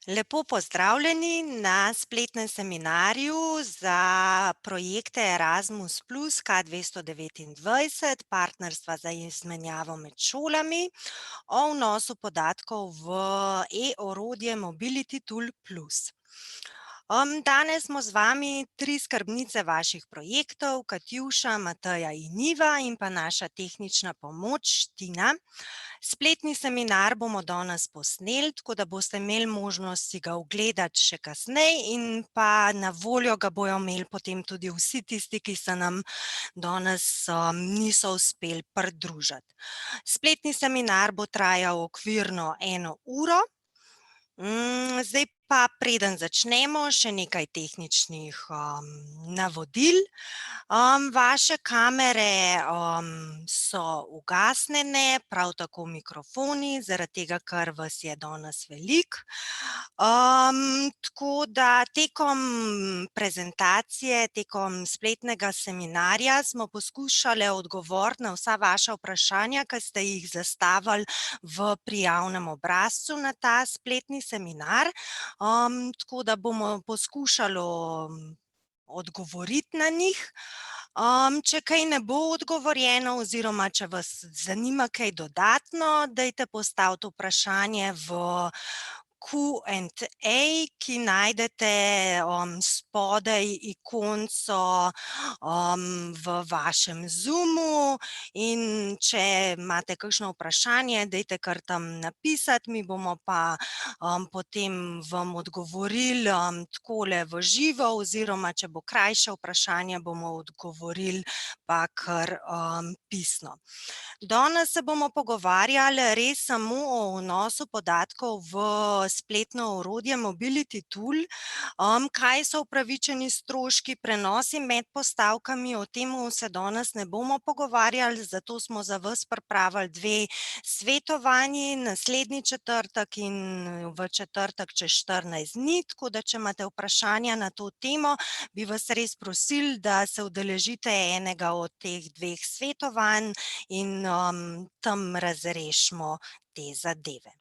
Lepo pozdravljeni na spletnem seminarju za projekte Erasmus plus K229, partnerstva za izmenjavo med šolami, o vnosu podatkov v e-orodje Mobility Tool Plus. Danes smo z vami tri skrbnice vaših projektov, Katjuša, Mateja in Iva in pa naša tehnična pomoč Tina. Spletni seminar bomo danes posneli, tako da boste imeli možnost si ga ogledati še kasneje in pa na voljo ga bojo imeli potem tudi vsi tisti, ki se nam danes niso uspeli pridružiti. Spletni seminar bo trajal okvirno 1 uro. Zdaj pa preden začnemo, še nekaj tehničnih navodil. Vaše kamere so ugasnjene, prav tako mikrofoni, zaradi tega, ker vas je danes veliko. Tako da tekom prezentacije, tekom spletnega seminarja smo poskušali odgovoriti na vsa vaša vprašanja, ki ste jih zastavili v prijavnem obrazcu na ta spletni seminar. Tako da bomo poskušali odgovoriti na njih. Če kaj ne bo odgovorjeno oziroma če vas zanima kaj dodatno, dajte postaviti vprašanje v Q&A, ki najdete spodaj ikonco v vašem Zoomu, in če imate kakšno vprašanje, dajte kar tam napisati, mi bomo pa potem vam odgovorili takole v živo oziroma če bo krajše vprašanje, bomo odgovorili pa kar pisno. Danes se bomo pogovarjali res samo o vnosu podatkov v spletno orodje Mobility Tool, kaj so upravičeni stroški, prenosi med postavkami, o tem se danes ne bomo pogovarjali, zato smo za vas pripravili 2 svetovanji, naslednji četrtek in v četrtek čez 14 dni, tako da če imate vprašanja na to temo, bi vas res prosili, da se udeležite enega od teh 2 svetovanj in tam razrešimo te zadeve.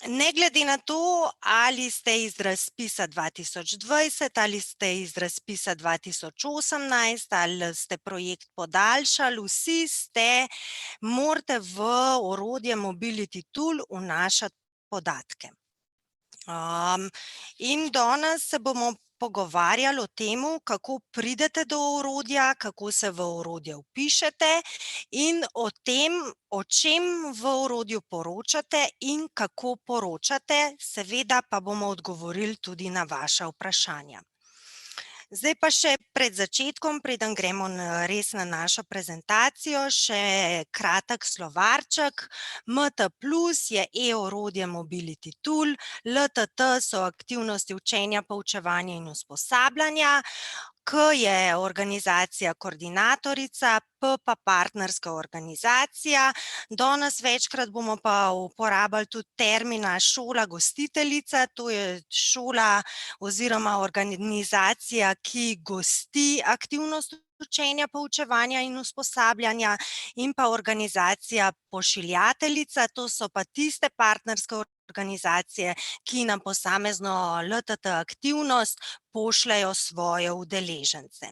Ne glede na to, ali ste iz razpisa 2020 ali ste iz razpisa 2018 ali ste projekt podaljšali, vsi morate v orodje Mobility Tool vnašati podatke. In danes se bomo pogovarjali o tem, kako pridete do orodja, kako se v orodje vpišete in o tem, o čem v orodju poročate in kako poročate, seveda pa bomo odgovorili tudi na vaša vprašanja. Zdaj pa še pred začetkom, preden gremo res na našo prezentacijo, še kratek slovarček. MT plus je e-orodje Mobility Tool, LTT so aktivnosti učenja, poučevanja in usposabljanja, K je organizacija koordinatorica, P pa partnerska organizacija. Danes večkrat bomo pa uporabili tudi termina šola gostiteljica, to je šola oziroma organizacija, ki gosti aktivnost učenja, poučevanja in usposabljanja, in pa organizacija pošiljateljica, to so pa tiste partnerske organizacije, ki na posamezno LTT aktivnost pošljejo svoje udeležence.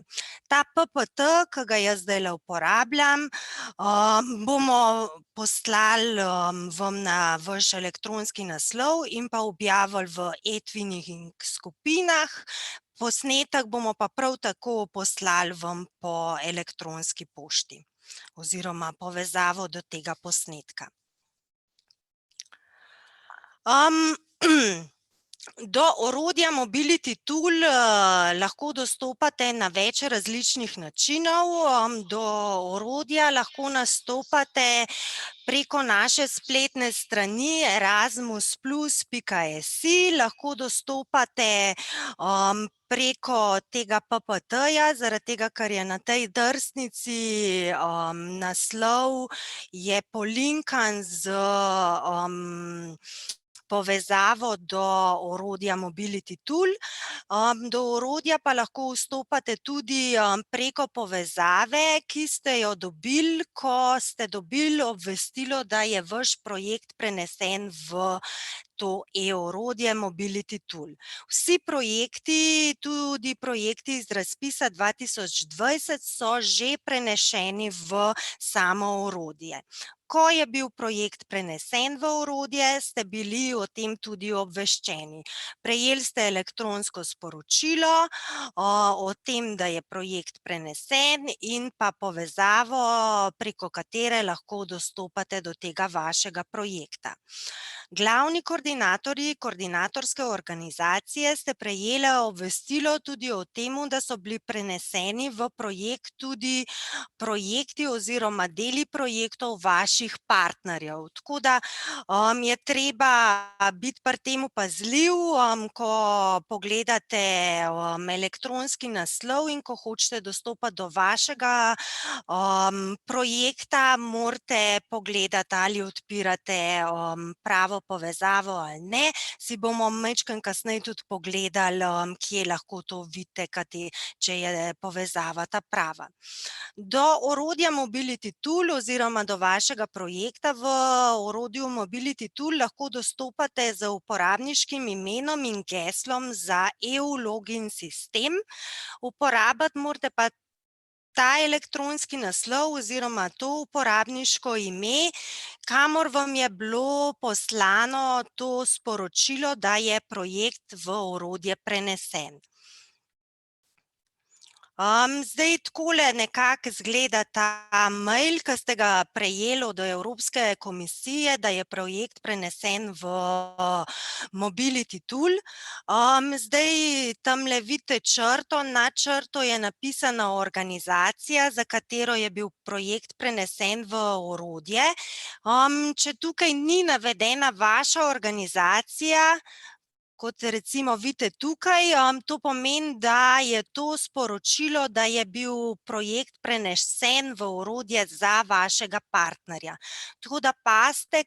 Ta PPT, ki ga jaz zdajle uporabljam, bomo poslali vam na vaš elektronski naslov in pa objavili v e-twinning skupinah. Posnetek bomo pa prav tako poslali vam po elektronski pošti oziroma povezavo do tega posnetka. Do orodja Mobility Tool lahko dostopate na več različnih načinov. Do orodja lahko nastopate preko naše spletne strani erasmusplus.si, lahko dostopate preko tega PPT-ja, zaradi tega, ker je na tej drsnici naslov je polinkan z povezavo do orodja Mobility Tool. Do orodja pa lahko vstopate tudi preko povezave, ki ste jo dobili, ko ste dobili obvestilo, da je vaš projekt prenesen v to e-orodje Mobility Tool. Vsi projekti, tudi projekti iz razpisa 2020 so že prenešeni v samo orodje. Ko je bil projekt prenesen v orodje, ste bili o tem tudi obveščeni. Prejeli ste elektronsko sporočilo o tem, da je projekt prenesen in pa povezavo, preko katere lahko dostopate do tega vašega projekta. Glavni koordinatorji koordinatorske organizacije ste prejeli obvestilo tudi o tem, da so bili preneseni v projekt tudi projekti oziroma deli projektov vaših partnerjev. Tako da je treba biti pri tem pazljiv, ko pogledate elektronski naslov in ko hočete dostopati do vašega projekta, morate pogledati, ali odpirate pravo povezavo ali ne. Si bomo majčkeno kasneje tudi pogledali, kje lahko to vidite, če je povezava ta prava. Do orodja Mobility Tool oziroma do vašega projekta v orodju Mobility Tool lahko dostopate z uporabniškim imenom in geslom za e-login sistem. Uporabiti morate pa ta elektronski naslov oziroma to uporabniško ime, kamor vam je bilo poslano to sporočilo, da je projekt v orodje prenesen. Zdaj takole nekako izgleda ta mail, ki ste ga prejeli od Evropske komisije, da je projekt prenesen v Mobility Tool. Zdaj tamle vidite črto, nad črto je napisana organizacija, za katero je bil projekt prenesen v orodje. Če tukaj ni navedena vaša organizacija, kot recimo vidite tukaj, to pomeni, da je to sporočilo, da je bil projekt prenesen v orodje za vašega partnerja. Tako da pazite,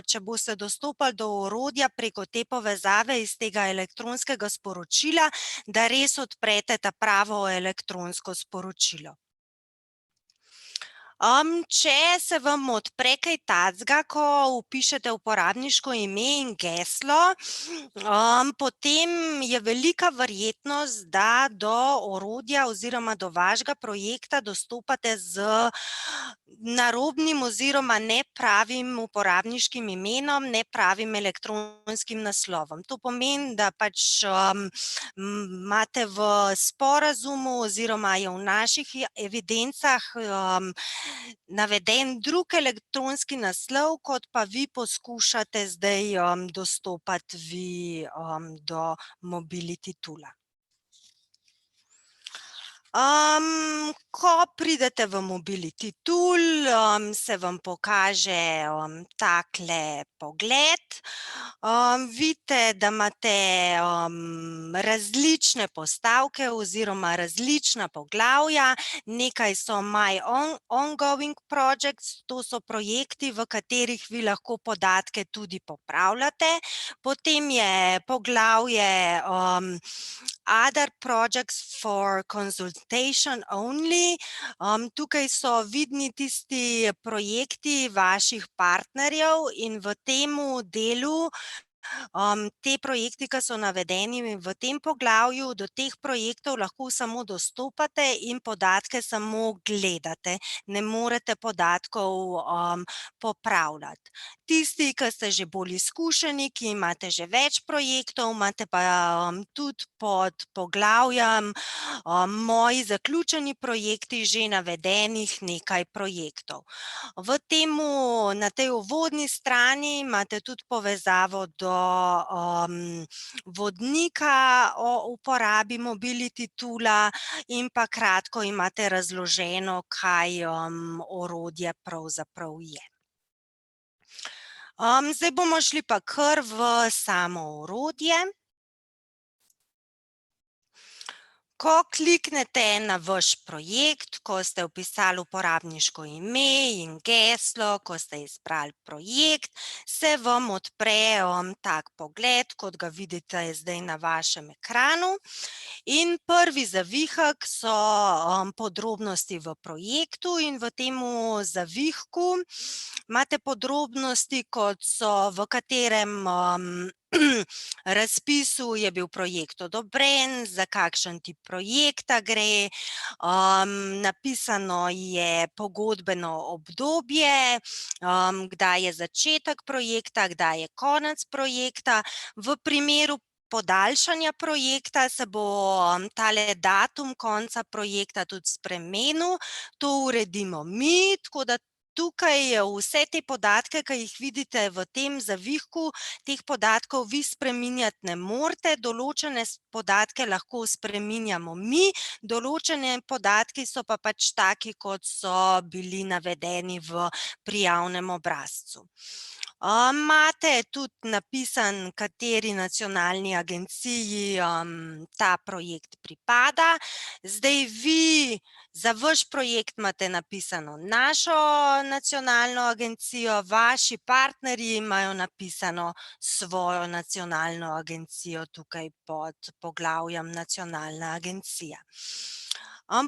če boste dostopali do orodja preko te povezave iz tega elektronskega sporočila, da res odprete ta pravo elektronsko sporočilo. Če se vam odpre kaj takega, ko vpišete uporabniško ime in geslo, potem je velika verjetnost, da do orodja oziroma do vašega projekta dostopate z narobnim oziroma nepravim uporabniškim imenom, nepravim elektronskim naslovom. To pomeni, da pač imate v sporazumu oziroma je v naših evidencah naveden drug elektronski naslov, kot pa vi poskušate zdaj dostopati vi do Mobility Toola. Ko pridete v Mobility Tool, se vam pokaže takle pogled. Vidite, da imate različne postavke oziroma različna poglavja. Nekaj so My Ongoing Projects, to so projekti, v katerih vi lahko podatke tudi popravljate. Potem je poglavje Other Projects for Consultation Only. Tukaj so vidni tisti projekti vaših partnerjev in v tem delu te projekti, ki so navedeni v tem poglavju, do teh projektov lahko samo dostopate in podatke samo gledate. Ne morete podatkov popravljati. Tisti, ki ste že bolj izkušeni, ki imate že več projektov, imate pa tudi pod poglavjem Moji zaključeni projekti že navedenih nekaj projektov. Na tej uvodni strani imate tudi povezavo do vodnika o uporabi Mobility Toola in pa kratko imate razloženo, kaj orodje pravzaprav je. Zdaj bomo šli pa kar v samo orodje. Ko kliknete na vaš projekt, ko ste vpisali uporabniško ime in geslo, ko ste izbrali projekt, se vam odpre tak pogled, kot ga vidite zdaj na vašem ekranu. In prvi zavihek so podrobnosti v projektu in v temu zavihku imate podrobnosti, kot so, v katerem razpisu je bil projekt odobren, za kakšen tip projekta gre, napisano je pogodbeno obdobje, kdaj je začetek projekta, kdaj je konec projekta. V primeru podaljšanja projekta se bo tale datum konca projekta tudi spremenil, to uredimo mi, tako da tukaj vse te podatke, ki jih vidite v tem zavihku, teh podatkov vi spreminjati ne morete, določene podatke lahko spreminjamo mi, določeni podatki so pa pač taki, kot so bili navedeni v prijavnem obrazcu. Imate tudi napisan, kateri nacionalni agenciji ta projekt pripada. Zdaj vi za vaš projekt imate napisano našo nacionalno agencijo, vaši partnerji imajo napisano svojo nacionalno agencijo tukaj pod poglavjem Nacionalna agencija.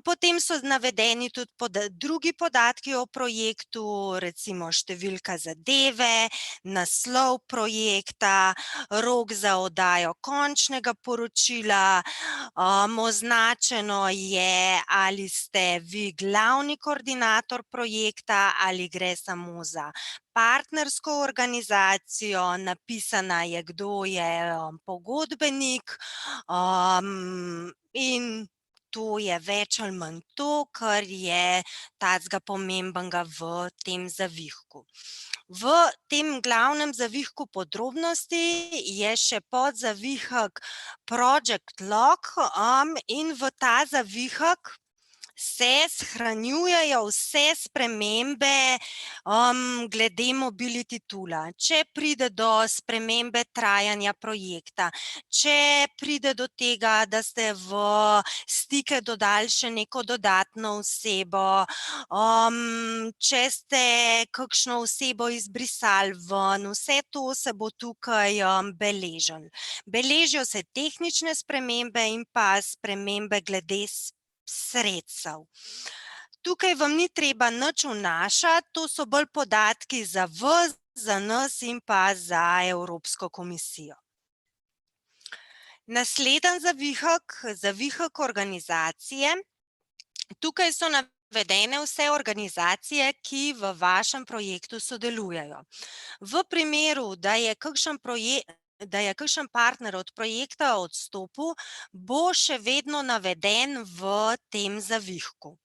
Potem so navedeni tudi drugi podatki o projektu, recimo številka zadeve, naslov projekta, rok za oddajo končnega poročila, označeno je, ali ste vi glavni koordinator projekta ali gre samo za partnersko organizacijo, napisana je, kdo je pogodbenik, in to je več ali manj to, kar je tacga pomembnega v tem zavihku. V tem glavnem zavihku podrobnosti je še podzavihek Project log, in v ta zavihek se shranjujejo vse spremembe glede Mobility Toola. Če pride do spremembe trajanja projekta, če pride do tega, da ste v stike dodali še neko dodatno osebo, če ste kakšno osebo izbrisali ven, vse to se bo tukaj beležilo. Beležijo se tehnične spremembe in pa spremembe glede sredstev. Tukaj vam ni treba nič vnašati, to so bolj podatki za vas, za nas in pa za Evropsko komisijo. Naslednji zavihek, zavihek organizacije. Tukaj so navedene vse organizacije, ki v vašem projektu sodelujejo. V primeru, da je kakšen partner od projekta odstopil, bo še vedno naveden v tem zavihku.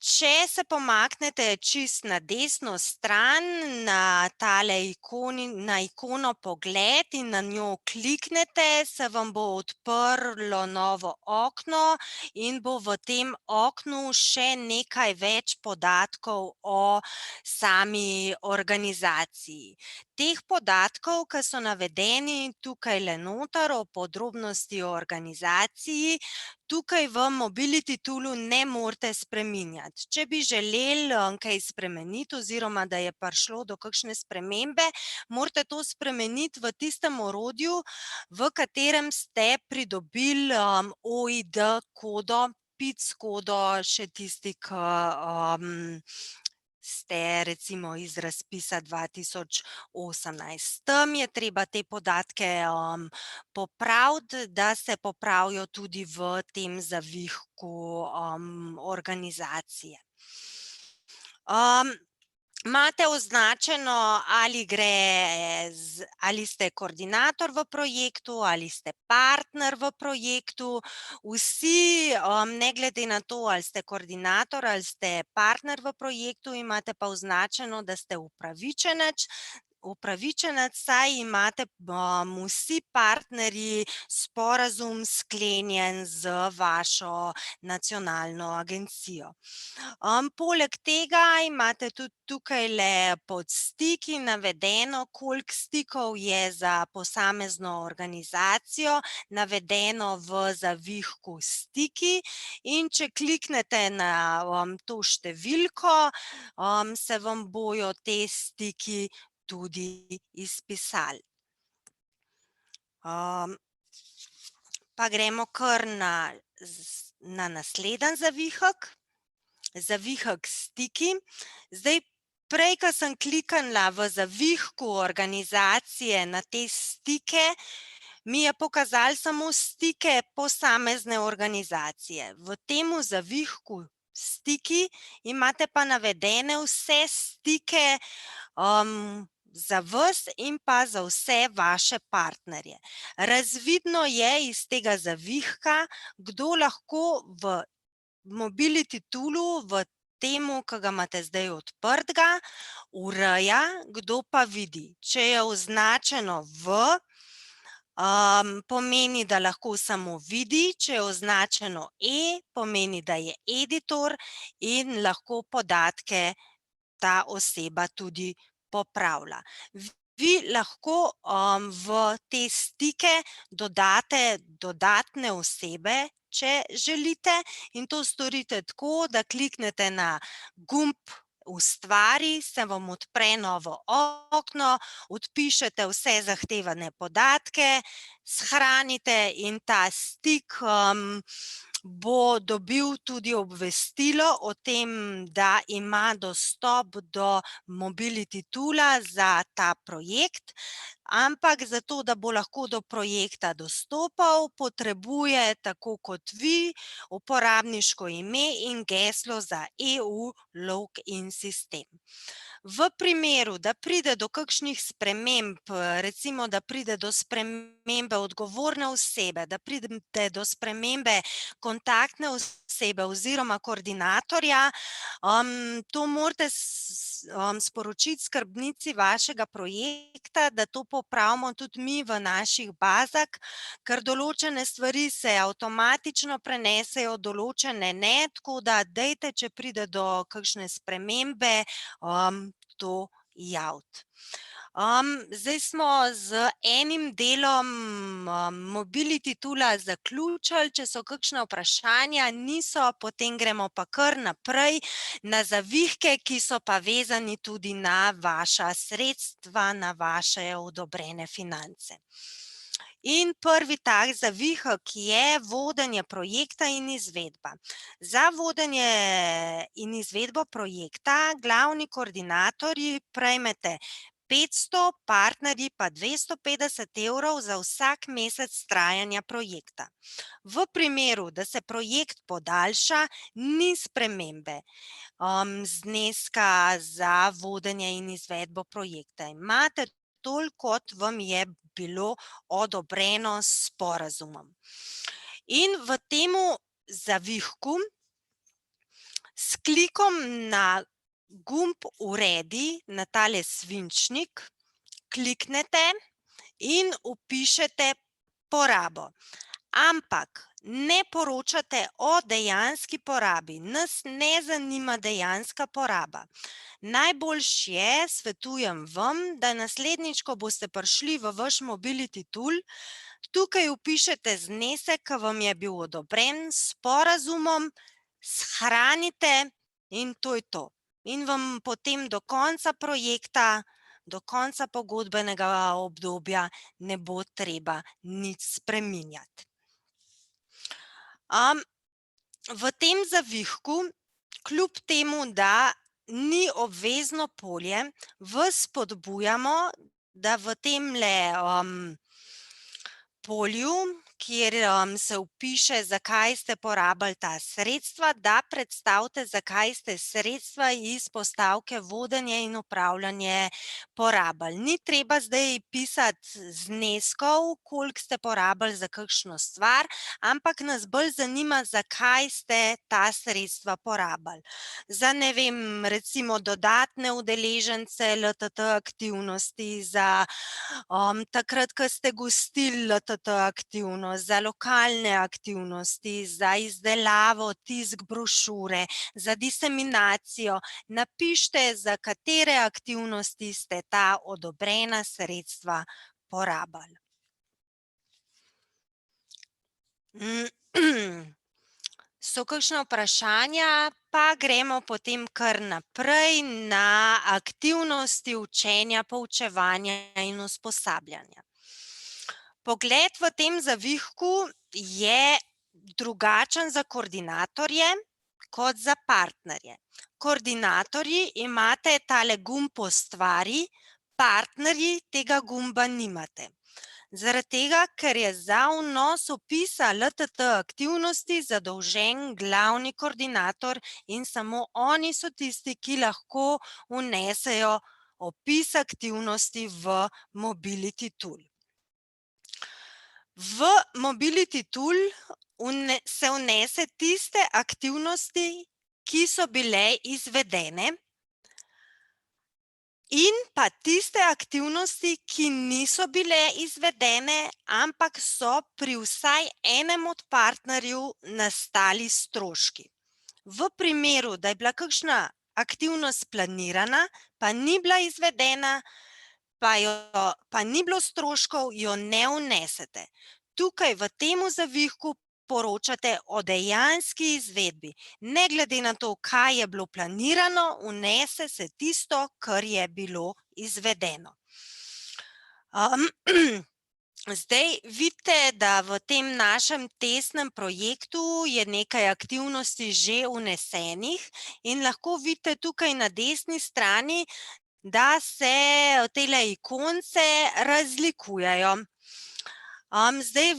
Če se pomaknete čisto na desno stran, na tale na ikono pogled in na njo kliknete, se vam bo odprlo novo okno in bo v tem oknu še nekaj več podatkov o sami organizaciji. Teh podatkov, ki so navedeni tukajle noter o podrobnosti o organizaciji, tukaj v Mobility Toolu ne morete spreminjati. Če bi želeli kaj spremeniti oziroma da je prišlo do kakšne spremembe, morate to spremeniti v tistem orodju, v katerem ste pridobili OID kodo, PIC kodo, še tisti, ki ste recimo iz razpisa 2018. Tam je treba te podatke popraviti, da se popravijo tudi v tem zavihku organizacije. Imate označeno, ali ste koordinator v projektu, ali ste partner v projektu. Vsi, ne glede na to, ali ste koordinator ali ste partner v projektu, imate pa označeno, da ste upravičenec, saj imate, vsi partnerji sporazum sklenjen z vašo nacionalno agencijo. Poleg tega imate tudi tukajle pod stiki navedeno, koliko stikov je za posamezno organizacijo navedeno v zavihku Stiki, in če kliknete na, to številko, se vam bojo te stiki tudi izpisali. Pa gremo kar na naslednji zavihek. Zavihek Stiki. Zdaj, prej, ko sem kliknila v zavihku organizacije na te stike, mi je pokazalo samo stike posamezne organizacije. V temu zavihku Stiki imate pa navedene vse stike, za vas in pa za vse vaše partnerje. Razvidno je iz tega zavihka, kdo lahko v Mobility toolu, v temu, ki ga imate zdaj odprtega, ureja, kdo pa vidi. Če je označeno V, pomeni, da lahko samo vidi, če je označeno E, pomeni, da je editor in lahko podatke ta oseba tudi popravlja. Vi lahko, v te stike dodate dodatne osebe, če želite, in to storite tako, da kliknete na gumb Ustvari, se vam odpre novo okno, odpišete vse zahtevane podatke, shranite in ta stik, bo dobil tudi obvestilo o tem, da ima dostop do Mobility toola za ta projekt, ampak zato, da bo lahko do projekta dostopal, potrebuje, tako kot vi, uporabniško ime in geslo za EU login sistem. V primeru, da pride do kakšnih sprememb, recimo, da pride do spremembe odgovorne osebe, da pride do spremembe kontaktne osebe oziroma koordinatorja, to morate sporočiti skrbnici vašega projekta, da to popravimo tudi mi v naših bazah, ker določene stvari se avtomatično prenesejo, določene ne, tako da dajte, če pride do kakšne spremembe, to javiti. Zdaj smo z enim delom, Mobility toola zaključili, če so kakšna vprašanja, niso, potem gremo pa kar naprej na zavihke, ki so pa vezani tudi na vaša sredstva, na vaše odobrene finance. In prvi tak zavihek je vodenje projekta in izvedba. Za vodenje in izvedbo projekta glavni koordinatorji prejmete 500, partnerji pa 250 € za vsak mesec trajanja projekta. V primeru, da se projekt podaljša, ni spremembe, zneska za vodenje in izvedbo projekta. Imate toliko, kot vam je bilo odobreno s sporazumom. In v temu zavihku s klikom na gumb Uredi, na tale svinčnik, kliknete in vpišete porabo. Ampak ne poročate o dejanski porabi, nas ne zanima dejanska poraba. Najboljše je, svetujem vam, da naslednjič, ko boste prišli v vaš Mobility tool, tukaj vpišete znesek, ki vam je bil odobren s sporazumom, shranite in to je to. In vam potem do konca projekta, do konca pogodbenega obdobja ne bo treba nič spreminjati. V tem zavihku, kljub temu, da ni obvezno polje, vas spodbujamo, da v temle polju kjer se vpiše, zakaj ste porabili ta sredstva, da predstavite, zakaj ste sredstva iz postavke vodenje in upravljanje porabili. Ni treba zdaj pisati zneskov, koliko ste porabili za kakšno stvar, ampak nas bolj zanima, zakaj ste ta sredstva porabili. Za, ne vem, recimo dodatne udeležence LTT aktivnosti, za takrat, ko ste gostili LTT aktivnost, za lokalne aktivnosti, za izdelavo, tisk brošure, za diseminacijo. Napišite, za katere aktivnosti ste ta odobrena sredstva porabili. So kakšna vprašanja, pa gremo potem kar naprej na aktivnosti učenja, poučevanja in usposabljanja. Pogled v tem zavihku je drugačen za koordinatorje kot za partnerje. Koordinatorji imate tale gumb Ustvari, partnerji tega gumba nimate. Zaradi tega, ker je za vnos opisa LTT aktivnosti zadolžen glavni koordinator in samo oni so tisti, ki lahko vnesejo opis aktivnosti v Mobility Tool. V Mobility Tool se vnese tiste aktivnosti, ki so bile izvedene, in pa tiste aktivnosti, ki niso bile izvedene, ampak so pri vsaj enem od partnerjev nastali stroški. V primeru, da je bila kakšna aktivnost planirana, pa ni bila izvedena, pa ni bilo stroškov, jo ne vnesete. Tukaj v tem zavihku poročate o dejanski izvedbi. Ne glede na to, kaj je bilo planirano, vnese se tisto, kar je bilo izvedeno. Zdaj vidite, da v tem našem testnem projektu je nekaj aktivnosti že vnesenih in lahko vidite tukaj na desni strani, da se tele ikonce razlikujejo. Zdaj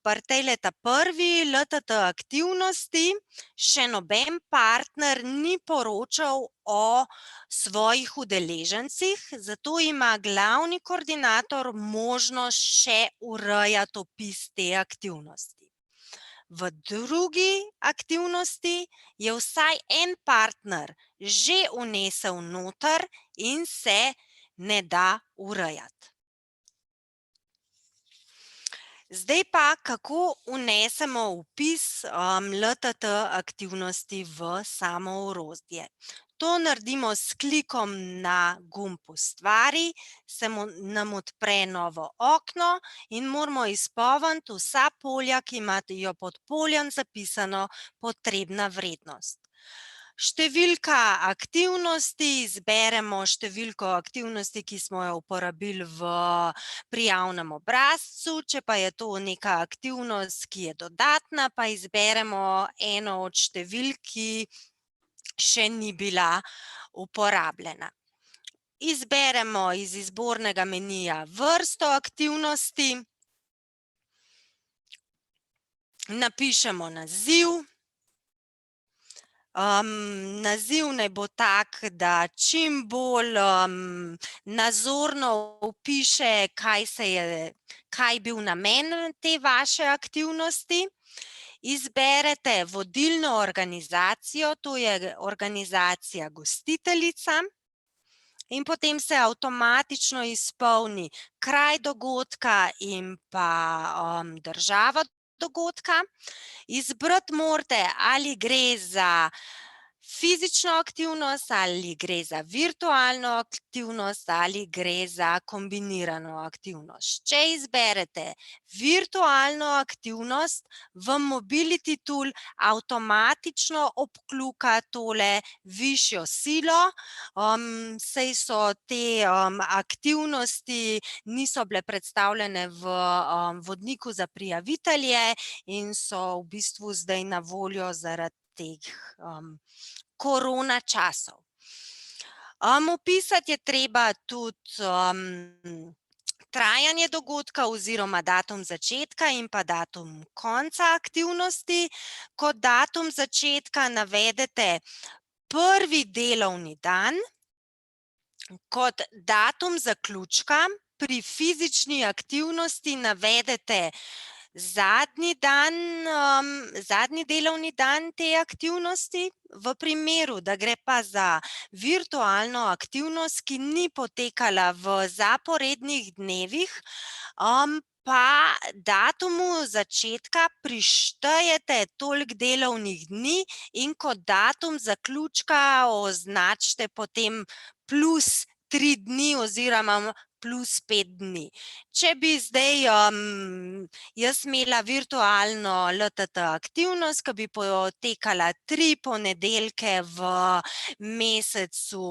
pri tejle prvi LTT aktivnosti še noben partner ni poročal o svojih udeležencih, zato ima glavni koordinator možnost še urejati opis te aktivnosti. V drugi aktivnosti je vsaj en partner že vnesel noter in se ne da urejati. Zdaj pa, kako vnesemo vpis LTT aktivnosti v samo orodje. To naredimo s klikom na gumb Ustvari, se nam odpre novo okno in moramo izpolniti vsa polja, ki imajo pod poljem zapisano potrebna vrednost. Številka aktivnosti, izberemo številko aktivnosti, ki smo jo uporabili v prijavnem obrazcu, če pa je to neka aktivnost, ki je dodatna, pa izberemo eno od številk, ki še ni bila uporabljena. Izberemo iz izbornega menija vrsto aktivnosti, napišemo naziv. Naziv naj bo tak, da čim bolj nazorno opiše, kaj je bil namen te vaše aktivnosti. Izberete vodilno organizacijo, to je organizacija gostiteljica, in potem se avtomatično izpolni kraj dogodka in pa država dogodka. Izbrati morate, ali gre za fizično aktivnost, ali gre za virtualno aktivnost, ali gre za kombinirano aktivnost. Če izberete virtualno aktivnost, v Mobility Tool avtomatično obkljuka tole višjo silo, saj so te aktivnosti niso bile predstavljene v vodniku za prijavitelje in so v bistvu zdaj na voljo zaradi teh korona časov. Opisati je treba tudi trajanje dogodka oziroma datum začetka in pa datum konca aktivnosti. Kot datum začetka navedete prvi delovni dan, kot datum zaključka pri fizični aktivnosti navedete zadnji delovni dan te aktivnosti. V primeru, da gre pa za virtualno aktivnost, ki ni potekala v zaporednih dnevih, pa datumu začetka prištejete toliko delovnih dni in kot datum zaključka označite potem +3 dni oziroma +5 dni. Če bi zdaj jaz imela virtualno LTT aktivnost, ki bi potekala 3 ponedeljke v mesecu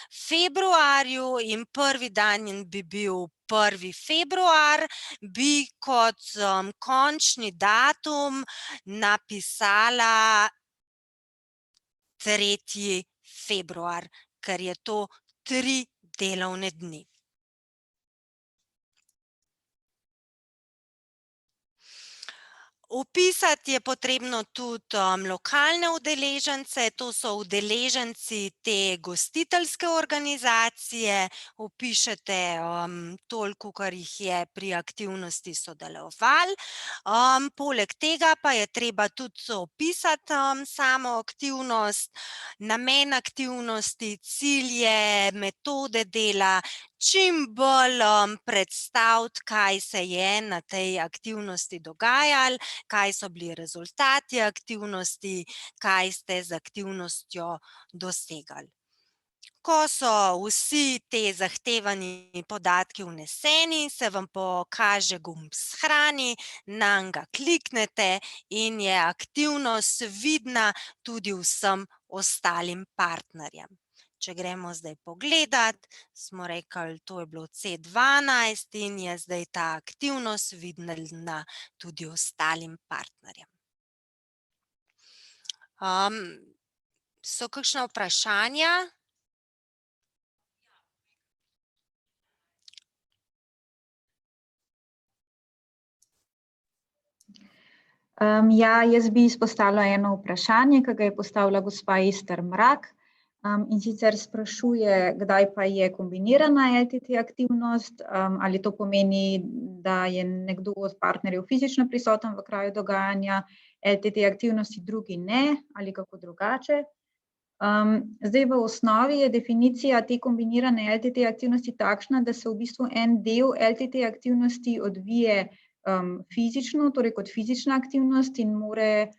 februarju in prvi dan bi bil 1. februar, bi kot končni datum napisala 3. februar, ker je to 3 delovne dni. Vpisati je potrebno tudi lokalne udeležence, to so udeleženci te gostiteljske organizacije, vpišete toliko, kar jih je pri aktivnosti sodelovalo. Poleg tega pa je treba tudi opisati samo aktivnost, namen aktivnosti, cilje, metode dela, čim bolj predstaviti, kaj se je na tej aktivnosti dogajalo, kaj so bili rezultati aktivnosti, kaj ste z aktivnostjo dosegali. Ko so vsi te zahtevani podatki vneseni, se vam pokaže gumb Shrani, nanj ga kliknete in je aktivnost vidna tudi vsem ostalim partnerjem. Če gremo zdaj pogledat, smo rekli, to je bilo C12 in je zdaj ta aktivnost vidna tudi ostalim partnerjem. So kakšna vprašanja? Ja, jaz bi izpostavila eno vprašanje, ki ga je postavila gospa Ester Mrak. In sicer sprašuje, kdaj pa je kombinirana LTT aktivnost, ali to pomeni, da je nekdo od partnerjev fizično prisoten v kraju dogajanja LTT aktivnosti, drugi ne, ali kako drugače. Zdaj v osnovi je definicija te kombinirane LTT aktivnosti takšna, da se v bistvu en del LTT aktivnosti odvije fizično, torej kot fizična aktivnost in more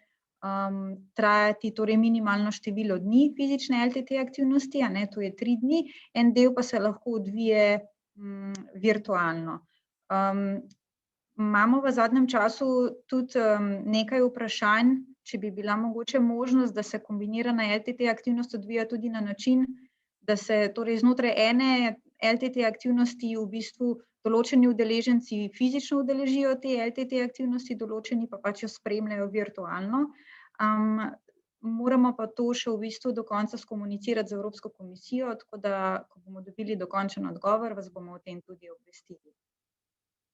trajati torej minimalno število dni fizične LTT aktivnosti, to je 3 dni, en del pa se lahko odvije virtualno. Imamo v zadnjem času tudi nekaj vprašanj, če bi bila mogoče možnost, da se kombinirana LTT aktivnost odvija tudi na način, da se torej znotraj ene LTT aktivnosti v bistvu določeni udeleženci fizično udeležijo te LTT aktivnosti, določeni pa pač jo spremljajo virtualno. Moramo pa to še v bistvu do konca skomunicirati z Evropsko komisijo, tako da, ko bomo dobili dokončen odgovor, vas bomo o tem tudi obvestili.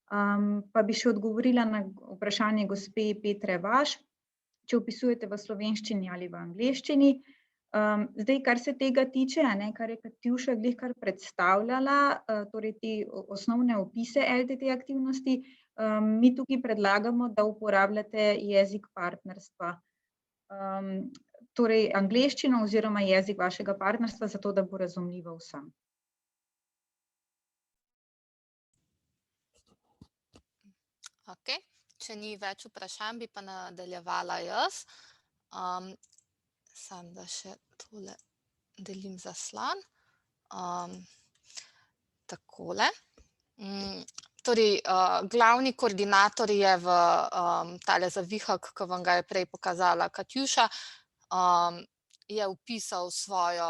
Pa bi še odgovorila na vprašanje gospe Petre Vaš, če vpisujete v slovenščini ali v angleščini. Zdaj, kar se tega tiče, kar je Katjuša glihkar predstavljala, torej te osnovne opise LTT aktivnosti, mi tukaj predlagamo, da uporabljate jezik partnerstva. Torej angleščino oziroma jezik vašega partnerstva, zato da bo razumljivo vsem. Okej, če ni več vprašanj, bi pa nadaljevala jaz. Samo da še tole delim zaslon. Takole. Torej, glavni koordinator je v tale zavihek, ki vam ga je prej pokazala Katjuša, je vpisal svojo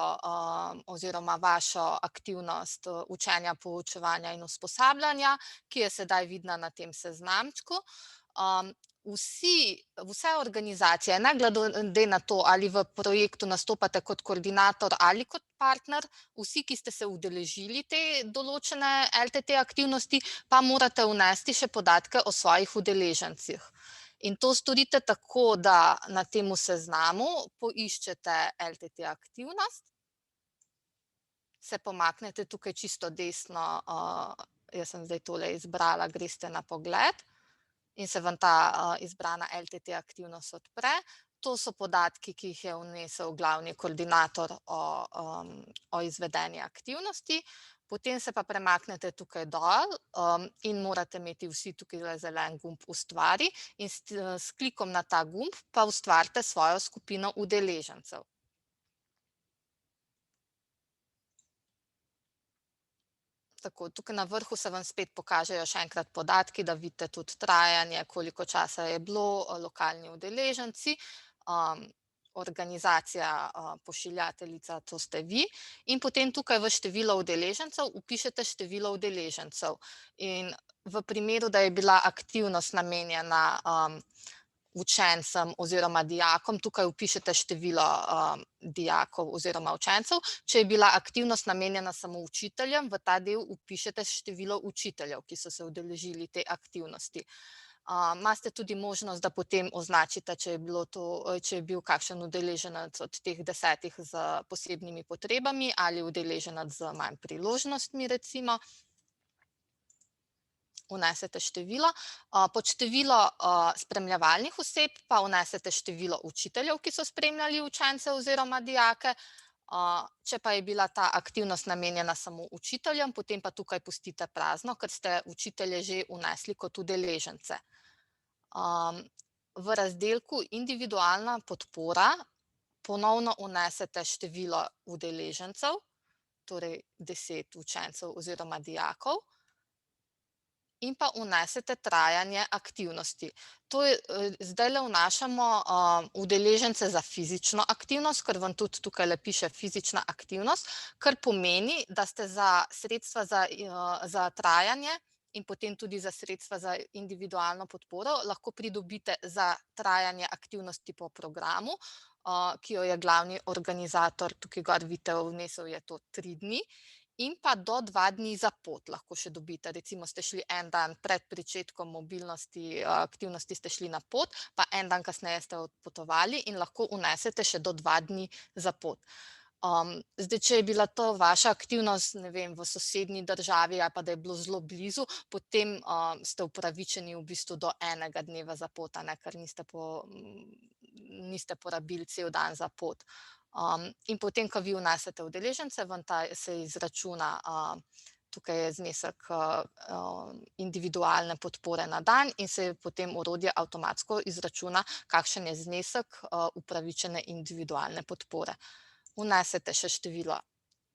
oziroma vašo aktivnost učenja, poučevanja in usposabljanja, ki je sedaj vidna na tem seznamčku. Vse organizacije, ne glede na to, ali v projektu nastopate kot koordinator ali kot partner, vsi, ki ste se udeležili te določene LTT aktivnosti, pa morate vnesti še podatke o svojih udeležencih. In to storite tako, da na temu seznamu poiščete LTT aktivnost, se pomaknete tukaj čisto desno, jaz sem zdaj tole izbrala, greste na pogled in se vam ta izbrana LTT aktivnost odpre. To so podatki, ki jih je vnesel glavni koordinator o izvedeni aktivnosti. Potem se pa premaknete tukaj dol in morate imeti vsi tukaj zelen gumb Ustvari in s klikom na ta gumb pa ustvarite svojo skupino udeležencev. Tako, tukaj na vrhu se vam spet pokažejo še enkrat podatki, da vidite tudi trajanje, koliko časa je bilo, lokalni udeleženci, organizacija, pošiljateljica, to ste vi, in potem tukaj v število udeležencev vpišete število udeležencev. In v primeru, da je bila aktivnost namenjena učencem oziroma dijakom, tukaj vpišete število dijakov oziroma učencev. Če je bila aktivnost namenjena samo učiteljem, v ta del vpišete število učiteljev, ki so se udeležili te aktivnosti. Imate tudi možnost, da potem označite, če je bil kakšen udeleženec od teh 10 s posebnimi potrebami ali udeleženec z manj priložnostmi, recimo. Vnesete število, pod število spremljevalnih oseb pa vnesete število učiteljev, ki so spremljali učence oziroma dijake. Če pa je bila ta aktivnost namenjena samo učiteljem, potem pa tukaj pustite prazno, ker ste učitelje že vnesli kot udeležence. V razdelku individualna podpora ponovno vnesete število udeležencev, torej 10 učencev oziroma dijakov, in pa vnesete trajanje aktivnosti. Zdajle vnašamo udeležence za fizično aktivnost, ker vam tudi tukajle piše fizična aktivnost, kar pomeni, da ste za sredstva za trajanje in potem tudi za sredstva za individualno podporo lahko pridobite za trajanje aktivnosti po programu, ki jo je glavni organizator, tukaj gor vidite, vnesel je to 3 dni, in pa do 2 dni za pot lahko še dobite. Recimo ste šli en dan pred pričetkom mobilnosti, aktivnosti ste šli na pot, pa en dan kasneje ste odpotovali in lahko vnesete še do 2 dni za pot. Zdaj, če je bila to vaša aktivnost, ne vem, v sosednji državi ali pa da je bilo zelo blizu, potem ste upravičeni v bistvu do 1 dneva za pot, ker niste porabili cel dan za pot. In potem, ko vi vnesete udeležence, vam se izračuna, tukaj je znesek individualne podpore na dan in se potem orodje avtomatsko izračuna, kakšen je znesek upravičene individualne podpore. Vnesete še število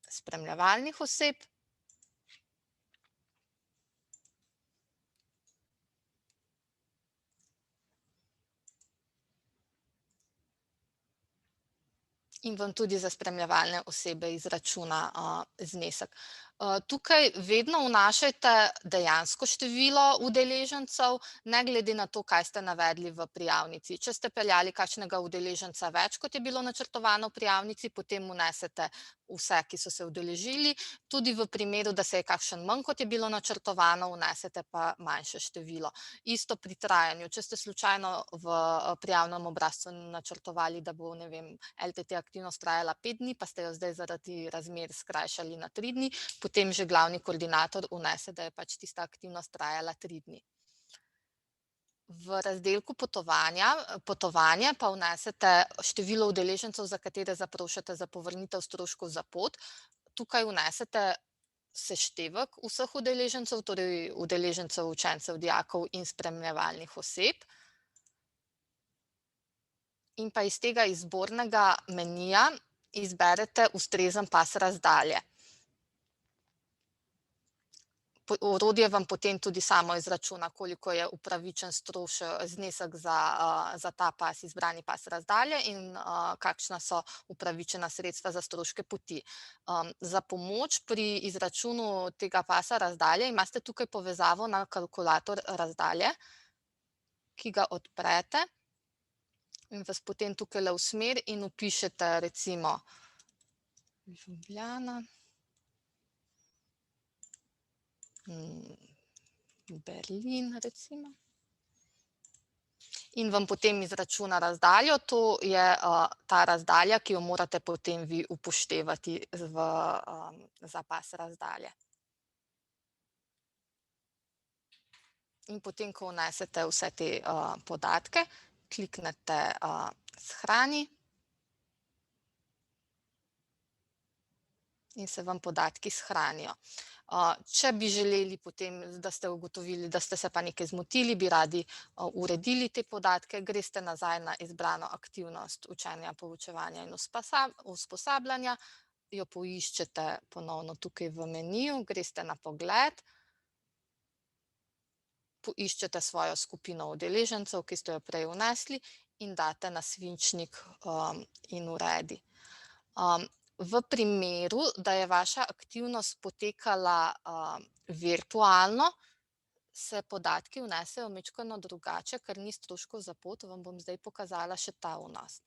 spremljevalnih oseb. In vam tudi za spremljevalne osebe izračuna znesek. Tukaj vedno vnašajte dejansko število udeležencev, ne glede na to, kaj ste navedli v prijavnici. Če ste peljali kakšnega udeleženca več, kot je bilo načrtovano v prijavnici, potem vnesete vse, ki so se udeležili. Tudi v primeru, da se je kakšen manj, kot je bilo načrtovano, vnesete pa manjše število. Isto pri trajanju. Če ste slučajno v prijavnem obrazcu načrtovali, da bo, ne vem, LTT aktivnost trajala 5 dni, pa ste jo zdaj zaradi razmer skrajšali na 3 dni, potem že glavni koordinator vnese, da je pač tista aktivnost trajala 3 dni. V razdelku potovanje pa vnesete število udeležencev, za katere zaprošate za povrnitev stroškov za pot. Tukaj vnesete seštevek vseh udeležencev, torej udeležencev, učencev, dijakov in spremljevalnih oseb. In pa iz tega izbornega menija izberete ustrezen pas razdalje. Orodje vam potem tudi samo izračuna, koliko je upravičen znesek za ta pas, izbrani pas razdalje in kakšna so upravičena sredstva za stroške poti. Za pomoč pri izračunu tega pasa razdalje imate tukaj povezavo na kalkulator razdalje. ki ga odprete in vas potem tukajle usmeri in vpišete recimo Ljubljana, Berlin recimo. In vam potem izračuna razdaljo, to je ta razdalja, ki jo morate potem vi upoštevati v zapas razdalje. In potem, ko vnesete vse te podatke, kliknete Shrani in se vam podatki shranijo. Če bi želeli potem, da ste ugotovili, da ste se pa nekaj zmotili, bi radi uredili te podatke, greste nazaj na izbrano aktivnost učenja, poučevanja in usposabljanja, jo poiščete ponovno tukaj v meniju, greste na pogled, poiščete svojo skupino udeležencev, ki ste jo prej vnesli, in date na svinčnik in uredi. V primeru, da je vaša aktivnost potekala virtualno, se podatki vnesejo majčkeno drugače, ker ni stroškov za pot, vam bom zdaj pokazala še ta vnos.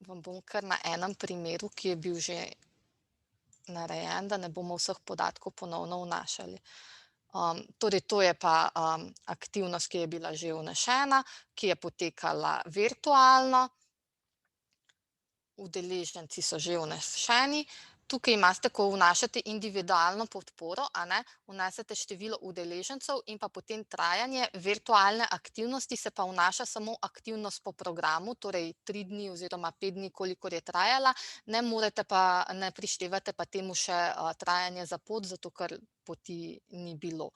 Vam bom kar na enem primeru, ki je bil že narejen, da ne bomo vseh podatkov ponovno vnašali. Torej, to je pa aktivnost, ki je bila že vnešena, ki je potekala virtualno. Udeleženci so že vnešeni. Tukaj imate, ko vnašate individualno podporo, vnesete število udeležencev in pa potem trajanje virtualne aktivnosti, se pa vnaša samo aktivnost po programu, torej 3 dni oziroma 5 dni, kolikor je trajala, ne prištevate pa temu še trajanje za pot, zato ker poti ni bilo.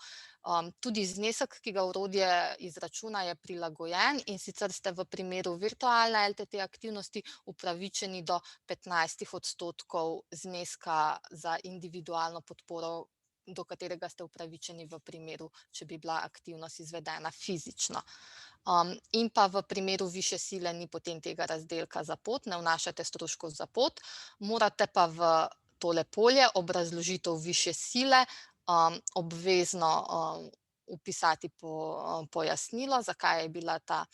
Tudi znesek, ki ga orodje izračuna, je prilagojen, in sicer ste v primeru virtualne LTT aktivnosti upravičeni do 15% zneska za individualno podporo, do katerega ste upravičeni v primeru, če bi bila aktivnost izvedena fizično. In pa v primeru višje sile ni potem tega razdelka za pot, ne vnašate stroškov za pot, morate pa v tole polje obrazložitev višje sile obvezno vpisati pojasnilo, zakaj je bila ta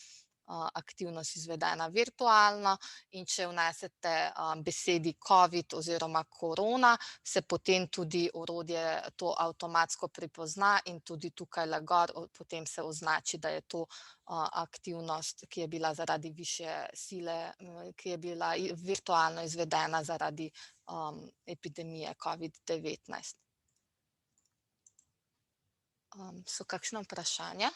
aktivnost izvedena virtualno, in če vnesete besedi covid oziroma korona, se potem tudi orodje to avtomatsko prepozna in tudi tukajle gor potem se označi, da je to aktivnost, ki je bila zaradi višje sile, ki je bila virtualno izvedena zaradi epidemije COVID-19. So kakšna vprašanja?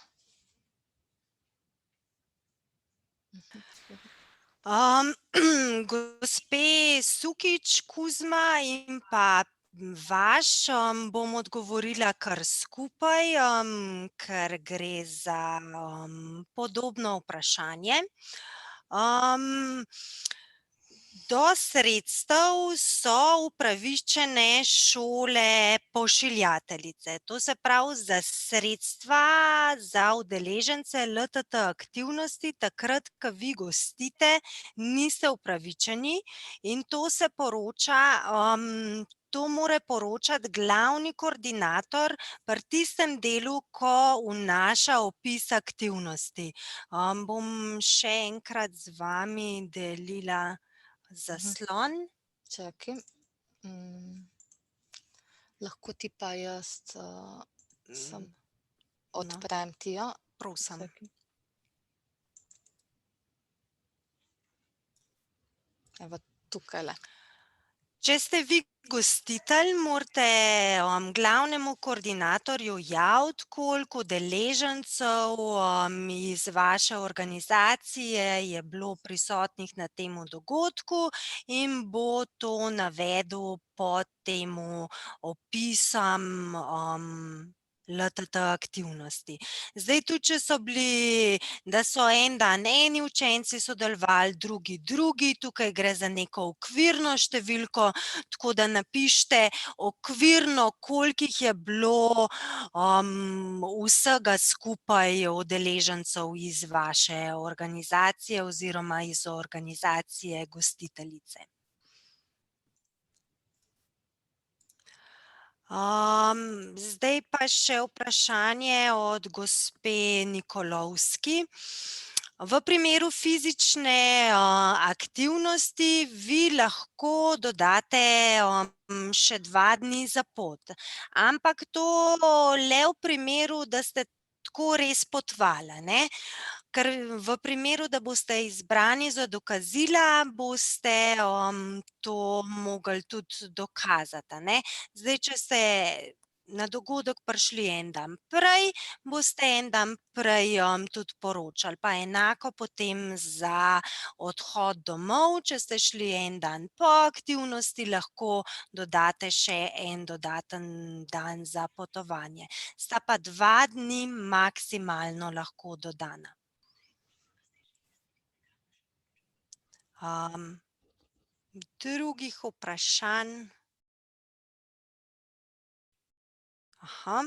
Gospe Sukič, Kuzma in pa vaš bom odgovorila kar skupaj, ker gre za podobno vprašanje. Do sredstev so upravičene šole pošiljateljice. To se pravi, za sredstva za udeležence LTT aktivnosti, takrat, ko vi gostite, niste upravičeni, in to se poroča, to mora poročati glavni koordinator pri tistem delu, ko vnaša opis aktivnosti. Bom še enkrat z vami delila zaslon. Čakaj. Lahko ti pa jaz odprem tijo. Prosim. Evo, tukajle. Če ste vi gostitelj, morate glavnemu koordinatorju javiti, koliko udeležencev iz vaše organizacije je bilo prisotnih na tem dogodku, in bo to navedel pod tem opisom LTT aktivnosti. Zdaj, tudi če so bili, da so en dan eni učenci sodelovali, drugi, tukaj gre za neko okvirno številko, tako da napišite okvirno, koliko jih je bilo vsega skupaj udeležencev iz vaše organizacije oziroma iz organizacije gostiteljice. Zdaj pa še vprašanje od gospe Nikolovski. V primeru fizične, aktivnosti vi lahko dodate, še 2 dni za pot, ampak to le v primeru, da ste tako res potovali, a ne. Ker v primeru, da boste izbrani za dokazila, boste, to mogli tudi dokazati, a ne. Zdaj, če ste na dogodek prišli en dan prej, boste en dan prej, tudi poročali, pa enako potem za odhod domov, če ste šli en dan po aktivnosti, lahko dodate še en dodaten dan za potovanje. Sta pa 2 dni maksimalno lahko dodana. Drugih vprašanj? Aha.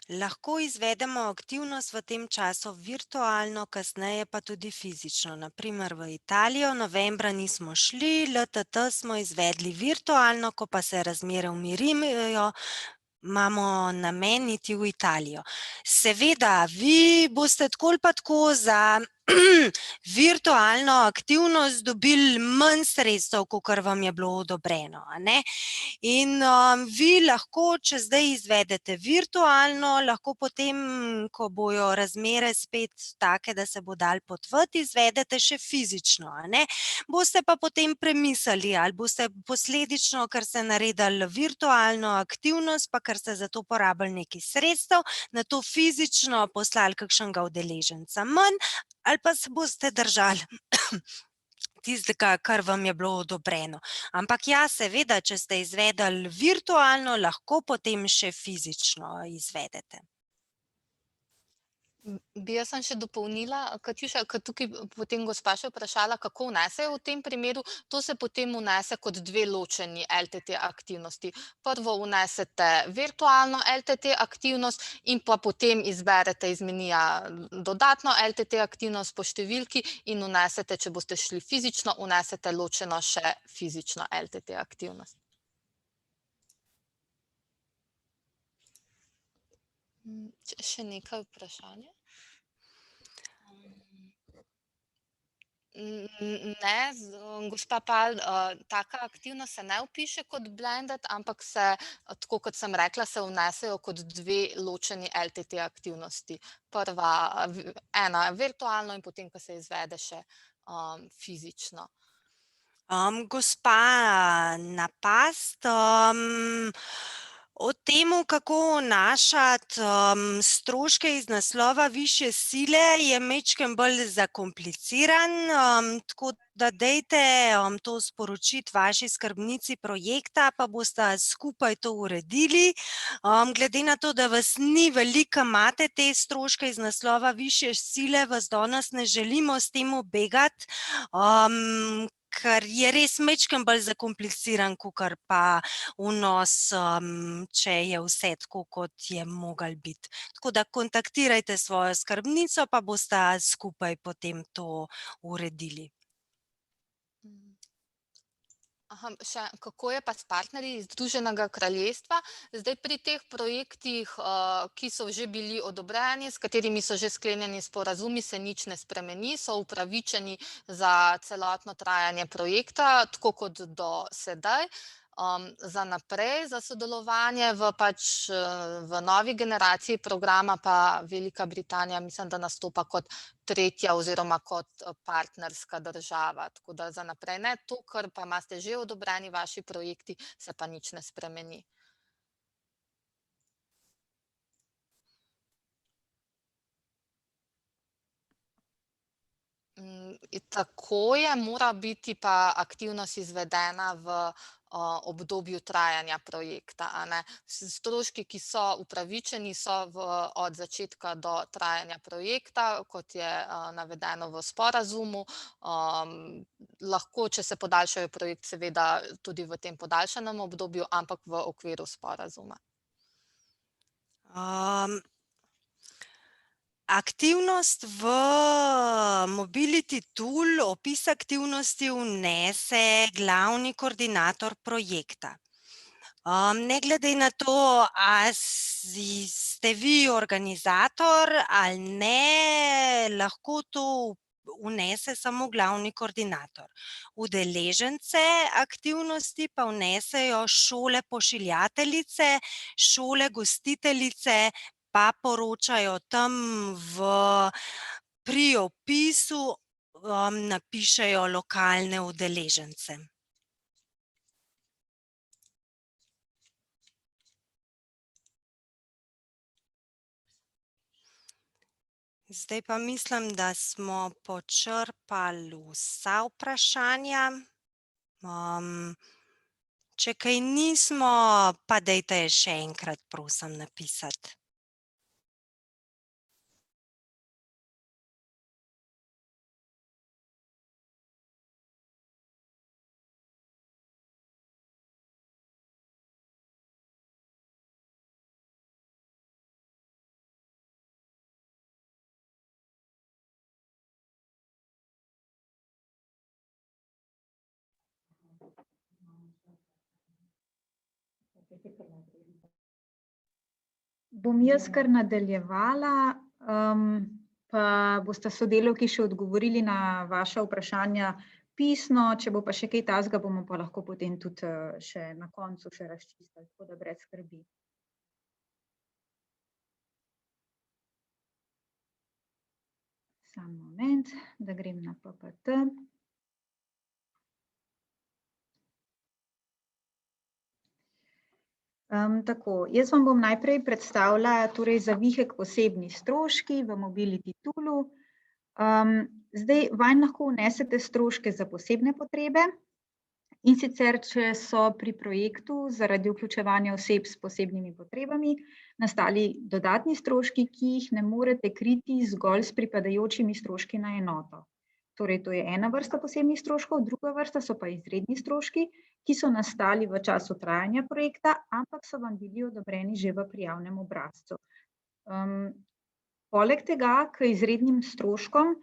Lahko izvedemo aktivnost v tem času virtualno, kasneje pa tudi fizično. Na primer v Italijo novembra nismo šli, LTT smo izvedli virtualno, ko pa se razmere umirijo, imamo namen iti v Italijo. Seveda, vi boste tako ali pa tako za virtualno aktivnost dobili manj sredstev, kakor vam je bilo odobreno, a ne. In, vi lahko, če zdaj izvedete virtualno, lahko potem, ko bojo razmere spet take, da se bo dalo potovati, izvedete še fizično, a ne. Boste pa potem premislili, ali boste posledično, ker ste naredili virtualno aktivnost, pa ker ste za to porabili nekaj sredstev, nato fizično poslali kakšnega udeleženca manj, ali pa se boste držali tistega, kar vam je bilo odobreno. Ampak ja, seveda, če ste izvedli virtualno, lahko potem še fizično izvedete. Bi jaz samo še dopolnila, Katjuša, ker tukaj potem gospa še vprašala, kako vnesejo v tem primeru. To se potem vnese kot 2 ločeni LTT aktivnosti. Prvo vnesete virtualno LTT aktivnost in pa potem izberete iz menija dodatno LTT aktivnost po številki in vnesete, če boste šli fizično, vnesete ločeno še fizično LTT aktivnost. Še nekaj vprašanje? Ne, gospa Pal, taka aktivnost se ne vpiše kot blended, ampak se, tako kot sem rekla, se vnesejo kot 2 ločeni LTT aktivnosti. Prva, ena virtualno in potem, ko se izvede še, fizično. Gospa Napast, o tem, kako vnašati, stroške iz naslova višje sile, je majčkeno bolj zakompliciran, tako da dajte, to sporočiti vaši skrbnici projekta, pa bosta skupaj to uredili. Glede na to, da vas ni veliko, imate te stroške iz naslova višje sile, vas danes ne želimo s tem ubegati, ker je res majčkeno bolj zakompliciran kakor pa vnos, če je vse tako, kot je moglo biti. Tako da kontaktirajte svojo skrbnico, pa bosta skupaj potem to uredili. Še kako je pa s partnerji iz Združenega kraljestva? Zdaj pri teh projektih, ki so že bili odobreni, s katerimi so že sklenjeni sporazumi, se nič ne spremeni, so upravičeni za celotno trajanje projekta, tako kot do sedaj. Za naprej, za sodelovanje v v novi generaciji programa pa Velika Britanija, mislim, da nastopa kot tretja oziroma kot partnerska država. Tako da za naprej ne, to, kar pa imate že odobreni vaši projekti, se pa nič ne spremeni. Tako je, mora biti pa aktivnost izvedena v, obdobju trajanja projekta, a ne. Stroški, ki so upravičeni, so od začetka do trajanja projekta, kot je, navedeno v sporazumu. Lahko, če se podaljšajo projekt, seveda tudi v tem podaljšanem obdobju, ampak v okviru sporazuma. Aktivnost v Mobility Tool, opis aktivnosti vnese glavni koordinator projekta. Ne glede na to, a ste vi organizator ali ne, lahko to vnese samo glavni koordinator. Udeležence aktivnosti pa vnesejo šole pošiljateljice, šole gostiteljice pa poročajo tam pri opisu, napišejo lokalne udeležence. Zdaj pa mislim, da smo počrpali vsa vprašanja. Če kaj nismo, pa dajte še enkrat, prosim, napisati. Bom jaz kar nadaljevala, pa boste sodelavki še odgovorili na vaša vprašanja pisno, če bo pa še kaj takega, bomo pa lahko potem tudi še na koncu še razčistili, tako da brez skrbi. Samo moment, da grem na PPT. Tako, jaz vam bom najprej predstavila torej zavihek posebni stroški v Mobility Toolu. Zdaj vanj lahko vnesete stroške za posebne potrebe, in sicer, če so pri projektu zaradi vključevanja oseb s posebnimi potrebami nastali dodatni stroški, ki jih ne morete kriti zgolj s pripadajočimi stroški na enoto. Torej, to je ena vrsta posebnih stroškov, druga vrsta so pa izredni stroški, ki so nastali v času trajanja projekta, ampak so vam bili odobreni že v prijavnem obrazcu. Poleg tega, k izrednim stroškom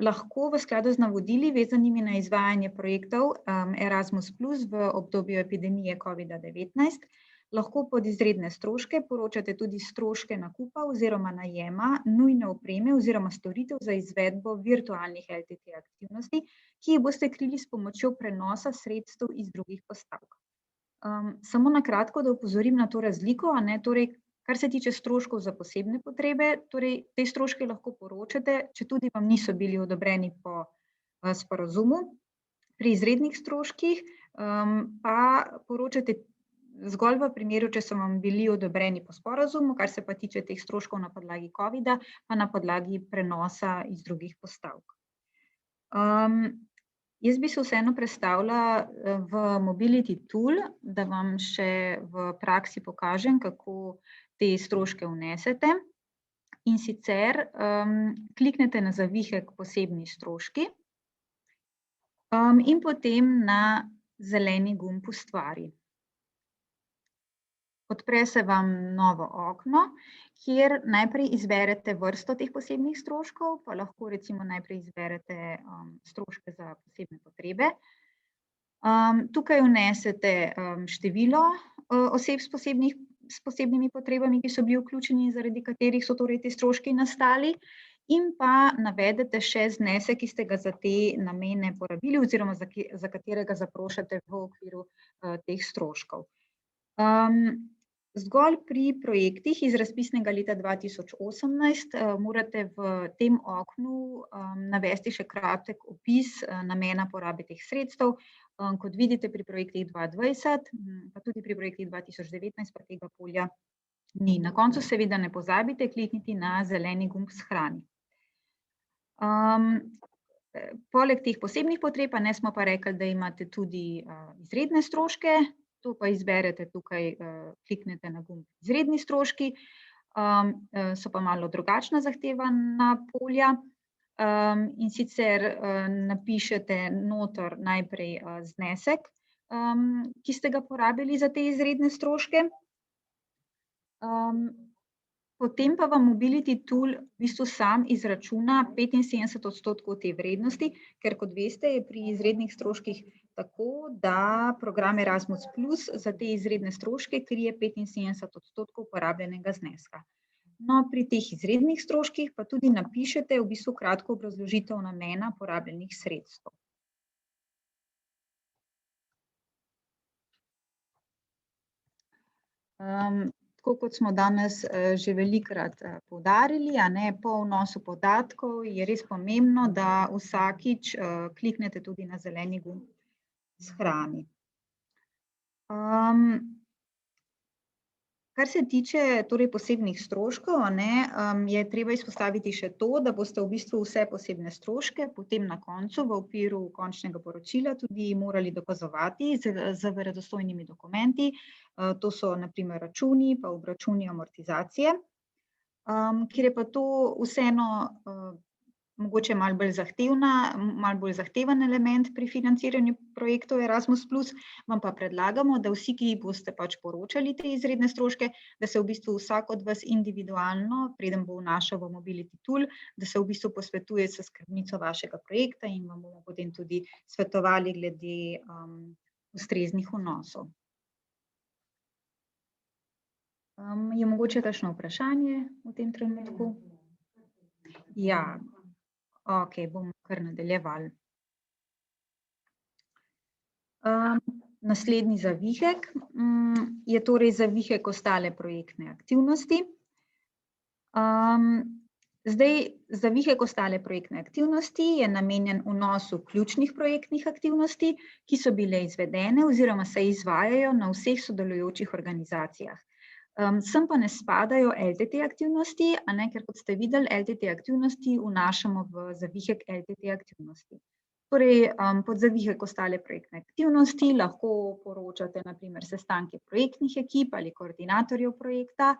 lahko v skladu z navodili, vezanimi na izvajanje projektov Erasmus Plus v obdobju epidemije COVID-19, lahko pod izredne stroške poročate tudi stroške nakupa oziroma najema nujne opreme oziroma storitev za izvedbo virtualnih LTT aktivnosti, ki jih boste krili s pomočjo prenosa sredstev iz drugih postavk. Samo na kratko, da opozorim na to razliko, torej, kar se tiče stroškov za posebne potrebe, torej te stroške lahko poročate, četudi vam niso bili odobreni po sporazumu. Pri izrednih stroških pa poročate zgolj v primeru, če so vam bili odobreni po sporazumu, kar se pa tiče teh stroškov na podlagi covida, pa na podlagi prenosa iz drugih postavk. Jaz bi se vseeno predstavila v Mobility Tool, da vam še v praksi pokažem, kako te stroške vnesete. In sicer kliknete na zavihek posebni stroški in potem na zeleni gumb Ustvari. Odpre se vam novo okno, kjer najprej izberete vrsto teh posebnih stroškov, pa lahko recimo najprej izberete stroške za posebne potrebe. Tukaj vnesete število oseb s posebnimi potrebami, ki so bili vključeni, zaradi katerih so torej ti stroški nastali, in pa navedete še znesek, ki ste ga za te namene porabili oziroma za katerega zaprošate v okviru teh stroškov. Zgolj pri projektih iz razpisnega leta 2018 morate v tem oknu navesti še kratek opis namena porabe teh sredstev. Kot vidite pri projektih 2020, pa tudi pri projektih 2019 pa tega polja ni. Na koncu seveda ne pozabite klikniti na zeleni gumb Shrani. Poleg teh posebnih potreb, smo pa rekli, da imate tudi izredne stroške. To pa izberete tukaj, kliknete na gumb Izredni stroški, so pa malo drugačna zahtevana polja. In sicer napišete noter najprej znesek, ki ste ga porabili za te izredne stroške. Potem pa vam Mobility Tool v bistvu sam izračuna 75% te vrednosti, ker kot veste, je pri izrednih stroških tako, da program Erasmus Plus za te izredne stroške krije 75% porabljenega zneska. No, pri teh izrednih stroških pa tudi napišete v bistvu kratko obrazložitev namena porabljenih sredstev. Tako kot smo danes že velikokrat poudarili, po vnosu podatkov je res pomembno, da vsakič kliknete tudi na zeleni gumb Shrani. Kar se tiče torej posebnih stroškov, je treba izpostaviti še to, da boste v bistvu vse posebne stroške potem na koncu v okviru končnega poročila tudi morali dokazovati z verodostojnimi dokumenti. To so na primer računi pa obračuni amortizacije, kjer je pa to vseeno mogoče malo bolj zahteven element pri financiranju projektov Erasmus+, vam pa predlagamo, da vsi, ki boste pač poročali te izredne stroške, da se v bistvu vsak od vas individualno, preden bo vnašal v Mobility Tool, da se v bistvu posvetuje s skrbnico vašega projekta in vam bomo potem tudi svetovali glede ustreznih vnosov. Je mogoče kakšno vprašanje v tem trenutku? Ja. Okej, bomo kar nadaljevali. Naslednji zavihek je torej zavihek ostale projektne aktivnosti. Zdaj, zavihek ostale projektne aktivnosti je namenjen vnosu ključnih projektnih aktivnosti, ki so bile izvedene oziroma se izvajajo na vseh sodelujočih organizacijah. Sem pa ne spadajo LTT aktivnosti, ker kot ste videli, LTT aktivnosti vnašamo v zavihek LTT aktivnosti. Torej, pod zavihek ostale projektne aktivnosti lahko poročate na primer sestanke projektnih ekip ali koordinatorjev projekta,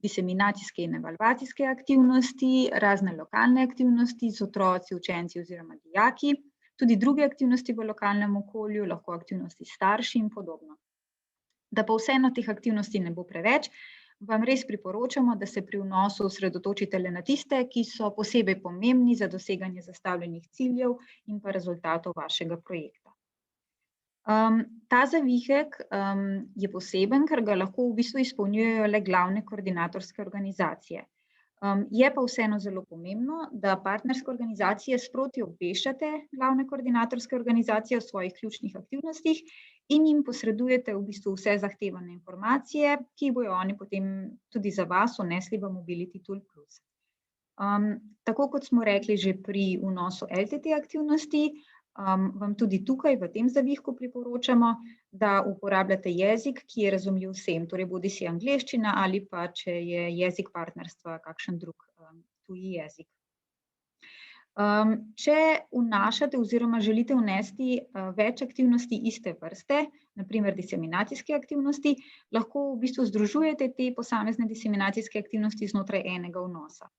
diseminacijske in evalvacijske aktivnosti, razne lokalne aktivnosti z otroci, učenci oziroma dijaki, tudi druge aktivnosti v lokalnem okolju, lahko aktivnosti starši in podobno. Da pa vseeno teh aktivnosti ne bo preveč, vam res priporočamo, da se pri vnosu osredotočite le na tiste, ki so posebej pomembni za doseganje zastavljenih ciljev in pa rezultatov vašega projekta. Ta zavihek je poseben, ker ga lahko v bistvu izpolnjujejo le glavne koordinatorske organizacije. Je pa vseeno zelo pomembno, da partnerske organizacije sproti obveščate glavne koordinatorske organizacije o svojih ključnih aktivnostih in jim posredujete v bistvu vse zahtevane informacije, ki bojo oni potem tudi za vas vnesli v Mobility Tool Plus. Tako kot smo rekli že pri vnosu LTT aktivnosti, vam tudi tukaj v tem zavihku priporočamo, da uporabljate jezik, ki je razumljiv vsem, torej bodisi angleščina ali pa, če je jezik partnerstva, kakšen drug tuji jezik. Če vnašate oziroma želite vnesti več aktivnosti iste vrste, na primer diseminacijske aktivnosti, lahko v bistvu združujete te posamezne diseminacijske aktivnosti znotraj enega vnosa.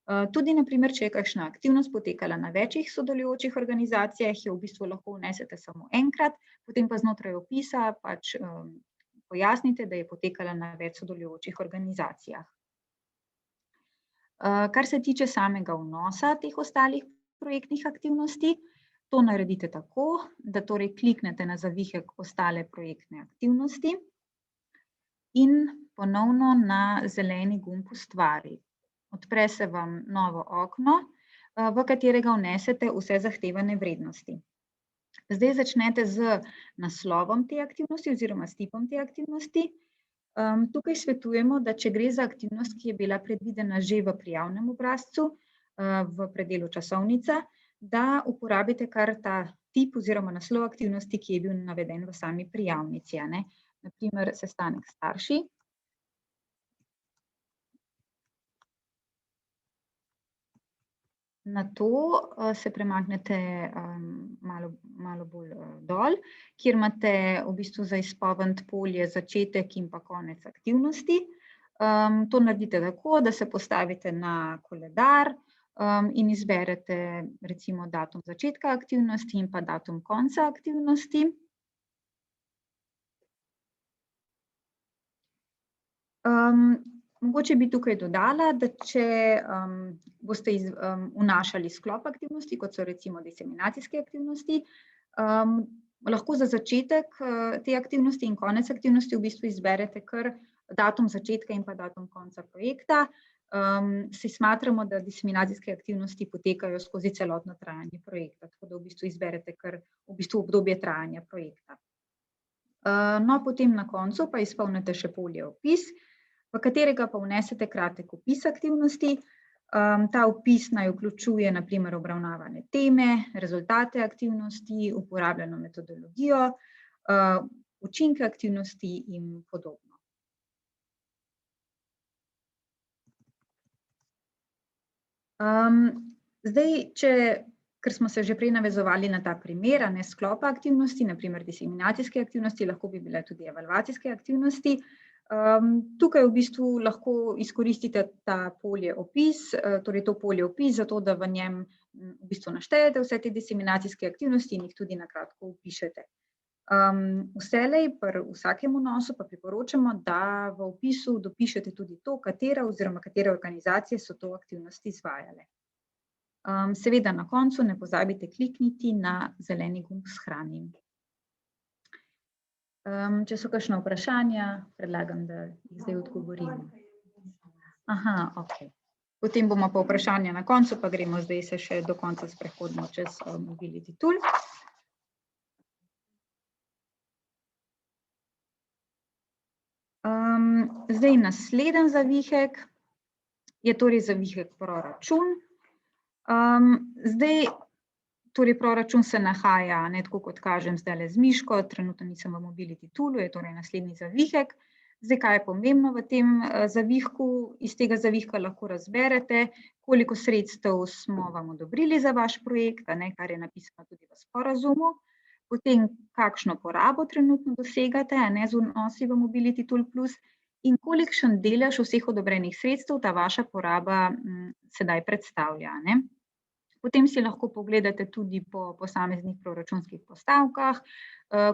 Tudi na primer, če je kakšna aktivnost potekala na večjih sodelujočih organizacijah, jo v bistvu lahko vnesete samo enkrat, potem pa znotraj opisa pač pojasnite, da je potekala na več sodelujočih organizacijah. Kar se tiče samega vnosa teh ostalih projektnih aktivnosti, to naredite tako, da torej kliknete na zavihek ostale projektne aktivnosti in ponovno na zeleni gumb Ustvari. Odpre se vam novo okno, v katerega vnesete vse zahtevane vrednosti. Zdaj začnete z naslovom te aktivnosti oziroma s tipom te aktivnosti. Tukaj svetujemo, da če gre za aktivnost, ki je bila predvidena že v prijavnem obrazcu, v predelu časovnica, da uporabite kar ta tip oziroma naslov aktivnosti, ki je bil naveden v sami prijavnici. Na primer, sestanek s starši. Nato se premaknete malo bolj dol, kjer imate v bistvu za izpolniti polje začetek in pa konec aktivnosti. To naredite tako, da se postavite na koledar in izberete recimo datum začetka aktivnosti in pa datum konca aktivnosti. Mogoče bi tukaj dodala, da če boste vnašali sklop aktivnosti, kot so recimo diseminacijske aktivnosti, lahko za začetek te aktivnosti in konec aktivnosti v bistvu izberete kar datum začetka in pa datum konca projekta. Si smatramo, da diseminacijske aktivnosti potekajo skozi celotno trajanje projekta, tako da v bistvu izberete kar v bistvu obdobje trajanja projekta. No, potem na koncu pa izpolnite še polje opis, v katerega pa vnesete kratek opis aktivnosti. Ta opis naj vključuje na primer obravnavane teme, rezultate aktivnosti, uporabljeno metodologijo, učinke aktivnosti in podobno. Zdaj, ker smo se že prej navezovali na ta primer, ne sklopa aktivnosti, na primer diseminacijske aktivnosti, lahko bi bile tudi evalvacijske aktivnosti. Tukaj v bistvu lahko izkoristite ta polje opis, torej to polje opis, zato da v njem v bistvu naštejete vse te diseminacijske aktivnosti in jih tudi na kratko opišete. Vselej pri vsakem vnosu pa priporočamo, da v opisu dopišete tudi to, katere organizacije so to aktivnosti izvajale. Seveda na koncu ne pozabite klikniti na zeleni gumb Shrani. Če so kakšna vprašanja, predlagam, da jih zdaj odgovorim. Aha, okej. Potem bomo pa vprašanja na koncu, pa gremo zdaj se še do konca sprehodimo čez Mobility Tool. Zdaj naslednji zavihek je torej zavihek proračun. Zdaj, torej proračun se nahaja, tako kot kažem zdajle z miško, trenutno nisem v Mobility Toolu, je torej naslednji zavihek. Zdaj, kaj je pomembno v tem zavihku? Iz tega zavihka lahko razberete, koliko sredstev smo vam odobrili za vaš projekt, kar je napisano tudi v sporazumu. Potem, kakšno porabo trenutno dosegate z vnosi v Mobility Tool Plus in kolikšen delež vseh odobrenih sredstev ta vaša poraba sedaj predstavlja. Potem si lahko pogledate tudi po posameznih proračunskih postavkah,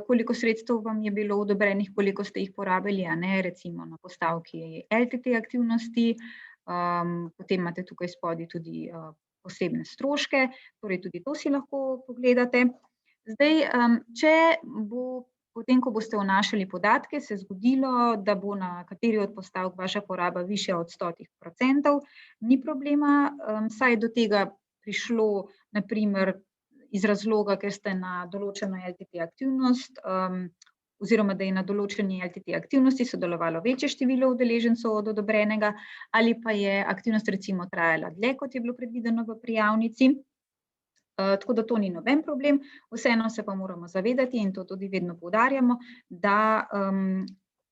koliko sredstev vam je bilo odobrenih, koliko ste jih porabili, recimo na postavki LTT aktivnosti, potem imate tukaj spodaj tudi posebne stroške, torej tudi to si lahko pogledate. Zdaj, če bo potem, ko boste vnašali podatke, se zgodilo, da bo na kateri od postavk vaša poraba višja od 100%, ni problema, saj do tega prišlo na primer iz razloga, ker ste na določeno LTT aktivnost oziroma da je na določeni LTT aktivnosti sodelovalo večje število udeležencev od odobrenega ali pa je aktivnost recimo trajala dlje, kot je bilo predvideno v prijavnici. Tako da to ni noben problem, vseeno se pa moramo zavedati in to tudi vedno poudarjamo, da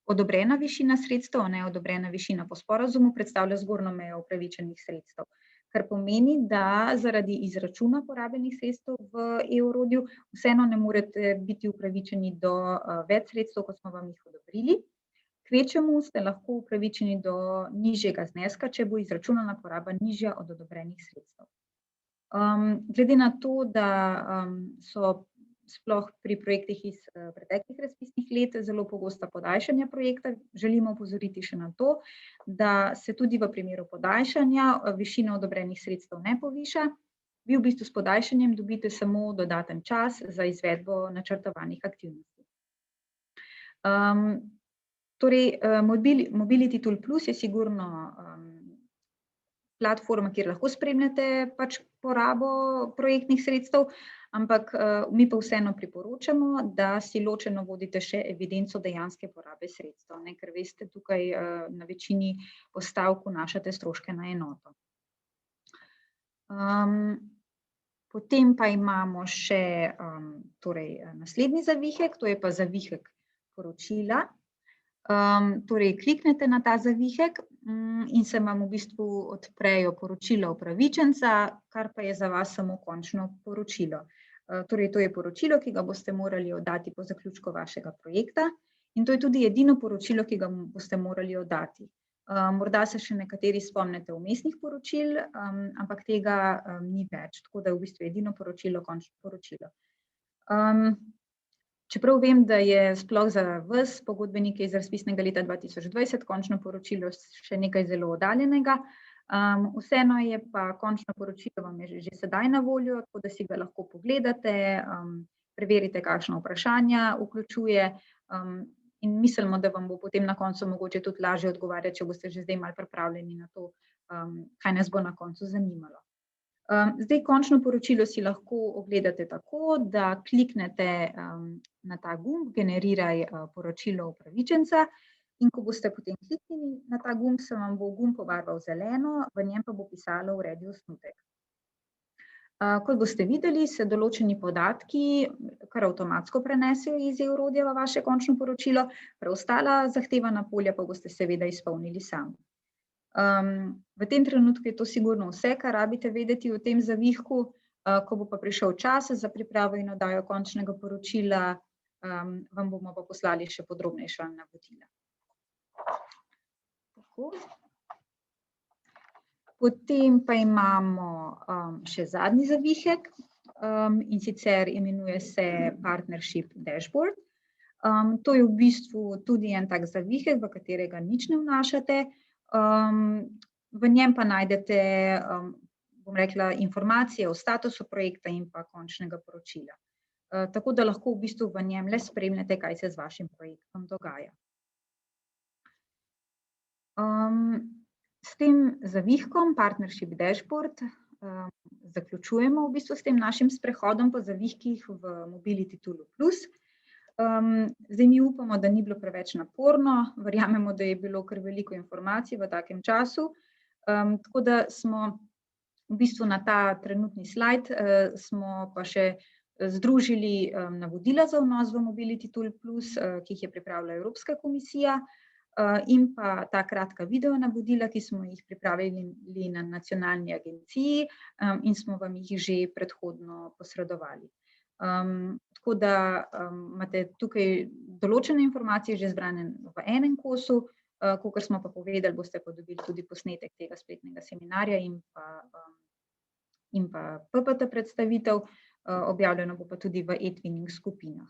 odobrena višina sredstev, odobrena višina po sporazumu predstavlja zgornjo mejo upravičenih sredstev, kar pomeni, da zaradi izračuna porabljenih sredstev v e-orodju vseeno ne morete biti upravičeni do več sredstev, kot smo vam jih odobrili. Kvečjemu ste lahko upravičeni do nižjega zneska, če bo izračunana poraba nižja od odobrenih sredstev. Glede na to, da so sploh pri projektih iz preteklih razpisnih let zelo pogosta podaljšanja projekta, želimo opozoriti še na to, da se tudi v primeru podaljšanja višina odobrenih sredstev ne poviša. Vi v bistvu s podaljšanjem dobite samo dodaten čas za izvedbo načrtovanih aktivnosti. Torej, Mobility Tool Plus je sigurno platforma, kjer lahko spremljate pač porabo projektnih sredstev, ampak mi pa vseeno priporočamo, da si ločeno vodite še evidenco dejanske porabe sredstev, ker veste, tukaj na večini postavk vnašate stroške na enoto. Potem pa imamo še naslednji zavihek, to je pa zavihek poročila. Torej, kliknete na ta zavihek in se vam v bistvu odprejo poročila upravičenca, kar pa je za vas samo končno poročilo. Torej, to je poročilo, ki ga boste morali oddati po zaključku vašega projekta in to je tudi edino poročilo, ki ga boste morali oddati. Morda se še nekateri spomnite vmesnih poročil, ampak tega ni več, tako da je v bistvu edino poročilo končno poročilo. Čeprav vem, da je sploh za vas, pogodbenike iz razpisnega leta 2020, končno poročilo še nekaj zelo oddaljenega, vseeno je pa končno poročilo vam je že sedaj na voljo, tako da si ga lahko pogledate, preverite, kakšna vprašanja vključuje, in mislimo, da vam bo potem na koncu mogoče tudi lažje odgovarjati, če boste že zdaj malo pripravljeni na to, kaj nas bo na koncu zanimalo. Zdaj končno poročilo si lahko ogledate tako, da kliknete na ta gumb Generiraj poročilo upravičenca, in ko boste potem kliknili na ta gumb, se vam bo gumb pobarval zeleno, v njem pa bo pisalo Uredi osnutek. Kot boste videli, se določeni podatki kar avtomatsko prenesejo iz e-orodja v vaše končno poročilo, preostala zahtevana polja pa boste seveda izpolnili sami. V tem trenutku je to sigurno vse, kar rabite vedeti o tem zavihku, ko bo pa prišel čas za pripravo in oddajo končnega poročila, vam bomo pa poslali še podrobnejša navodila. Tako. Potem pa imamo še zadnji zavihek, in sicer imenuje se Partnership Dashboard. To je v bistvu tudi en tak zavihek, v katerega nič ne vnašate. V njem pa najdete, bom rekla, informacije o statusu projekta in pa končnega poročila. Tako da lahko v bistvu v njem le spremljate, kaj se z vašim projektom dogaja. S tem zavihkom Partnership Dashboard zaključujemo v bistvu s tem našim sprehodom po zavihkih v Mobility Toolu Plus. Zdaj mi upamo, da ni bilo preveč naporno, verjamemo, da je bilo kar veliko informacij v takem času, tako da smo v bistvu na ta trenutni slajd smo pa še združili navodila za vnos v Mobility Tool Plus, ki jih je pripravila Evropska komisija, in pa ta kratka video navodila, ki smo jih pripravili na nacionalni agenciji, in smo vam jih že predhodno posredovali. Tako da imate tukaj določene informacije že zbrane v enem kosu, kakor smo pa povedali, boste pa dobili tudi posnetek tega spletnega seminarja in pa PPT predstavitev, objavljeno bo pa tudi v e-twinning skupinah.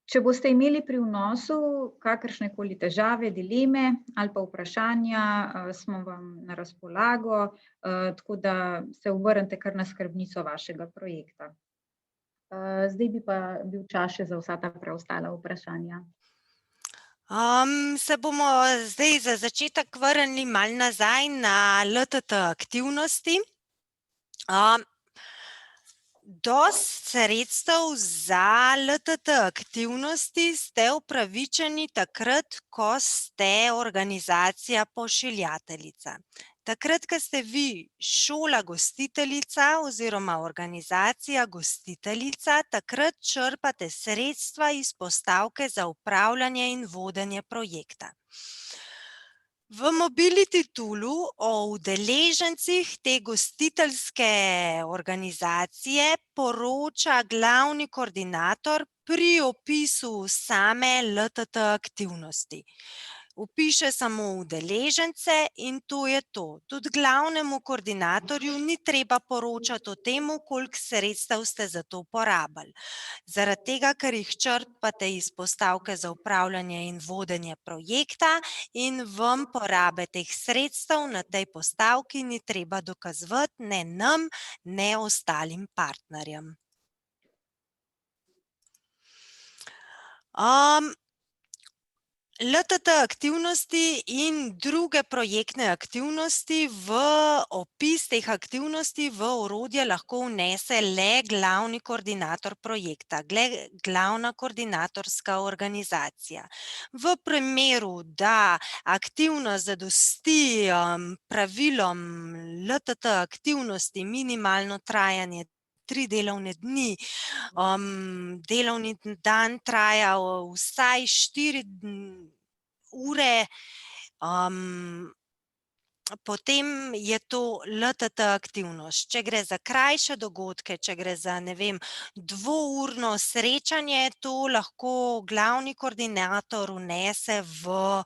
Če boste imeli pri vnosu kakršnekoli težave, dileme ali pa vprašanja, smo vam na razpolago, tako da se obrnite kar na skrbnico vašega projekta. Zdaj bi pa bil čas še za vsa ta preostala vprašanja. Se bomo zdaj za začetek vrnili malo nazaj na LTT aktivnosti. Dosti sredstev za LTT aktivnosti ste upravičeni takrat, ko ste organizacija pošiljateljica. Takrat, ko ste vi šola gostiteljica oziroma organizacija gostiteljica, takrat črpate sredstva iz postavke za upravljanje in vodenje projekta. V Mobility Toolu o udeležencih te gostiteljske organizacije poroča glavni koordinator pri opisu same LTT aktivnosti. Vpiše samo udeležence in to je to. Tudi glavnemu koordinatorju ni treba poročati o tem, koliko sredstev ste za to porabili. Zaradi tega, ker jih črpate iz postavke za upravljanje in vodenje projekta in vam porabe teh sredstev na tej postavki ni treba dokazovati ne nam, ne ostalim partnerjem. LTT aktivnosti in druge projektne aktivnosti v opis teh aktivnosti v orodje lahko vnese le glavni koordinator projekta, glavna koordinatorska organizacija. V primeru, da aktivnost zadosti pravilom LTT aktivnosti, minimalno trajanje 3 delovne dni, delovni dan traja vsaj 4 ure, potem je to LTT aktivnost. Če gre za krajše dogodke, če gre za, ne vem, dvourno srečanje, to lahko glavni koordinator vnese v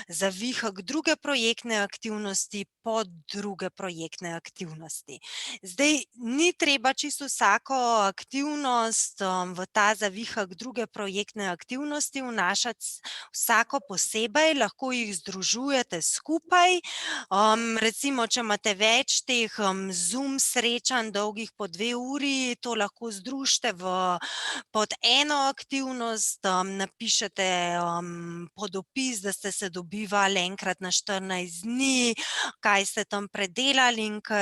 zavihek druge projektne aktivnosti pod druge projektne aktivnosti. Zdaj, ni treba čisto vsako aktivnost v ta zavihek druge projektne aktivnosti vnašati vsako posebej, lahko jih združujete skupaj. Recimo, če imate več teh Zoom srečanj dolgih po 2 uri, to lahko združite pod eno aktivnost, napišete podopis, da ste se dobivali enkrat na 14 dni, kaj ste tam predelali, in ko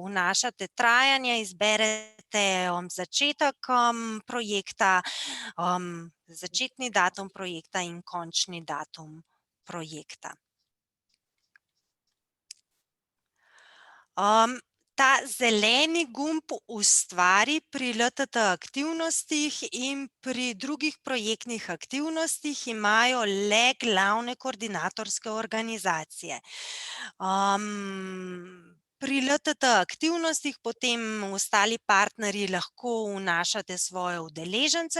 vnašate trajanje, izberete začetek projekta, začetni datum projekta in končni datum projekta. Ta zeleni gumb ustvari pri LTT aktivnostih in pri drugih projektnih aktivnostih imajo le glavne koordinatorske organizacije. Pri LTT aktivnostih potem ostali partnerji lahko vnašate svoje udeležence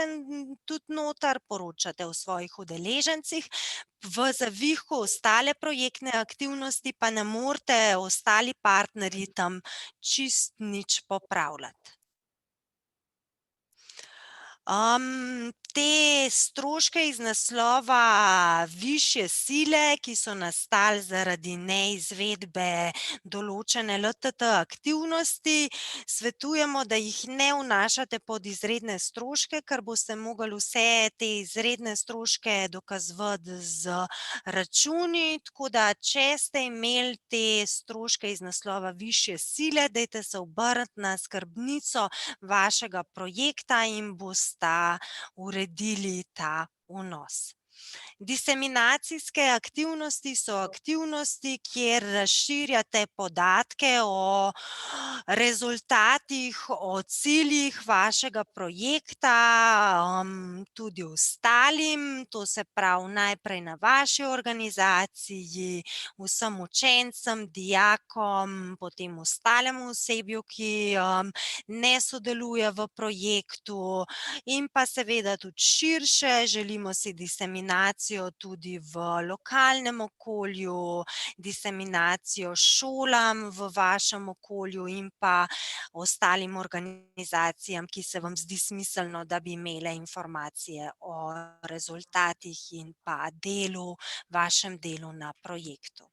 tudi noter, poročate o svojih udeležencih. V zavihu ostale projektne aktivnosti pa ne morete ostali partnerji tam čisto nič popravljati. Te stroške iz naslova višje sile, ki so nastali zaradi neizvedbe določene LTT aktivnosti, svetujemo, da jih ne vnašate pod izredne stroške, ker boste mogli vse te izredne stroške dokazovati z računi, tako da če ste imeli te stroške iz naslova višje sile, dajte se obrniti na skrbnico vašega projekta in bosta uredili ta vnos. Diseminacijske aktivnosti so aktivnosti, kjer razširjate podatke o rezultatih, o ciljih vašega projekta, tudi ostalim, to se pravi najprej na vaši organizaciji, vsem učencem, dijakom, potem ostalemu osebju, ki ne sodeluje v projektu, in pa seveda tudi širše, želimo si diseminacijo tudi v lokalnem okolju, diseminacijo šolam v vašem okolju in pa ostalim organizacijam, ki se vam zdi smiselno, da bi imele informacije o rezultatih in pa delu, vašem delu na projektu.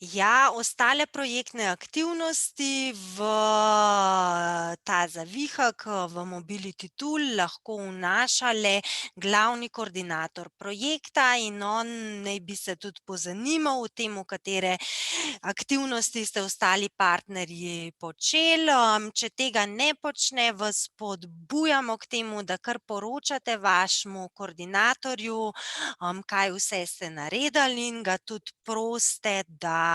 Ja, ostale projektne aktivnosti v ta zavihek, v Mobility Tool lahko vnaša le glavni koordinator projekta in on naj bi se tudi pozanimal o tem, katere aktivnosti ste ostali partnerji počeli. Če tega ne počne, vas spodbujamo k temu, da kar poročate vašemu koordinatorju, kaj vse ste naredili, in ga tudi prosite, da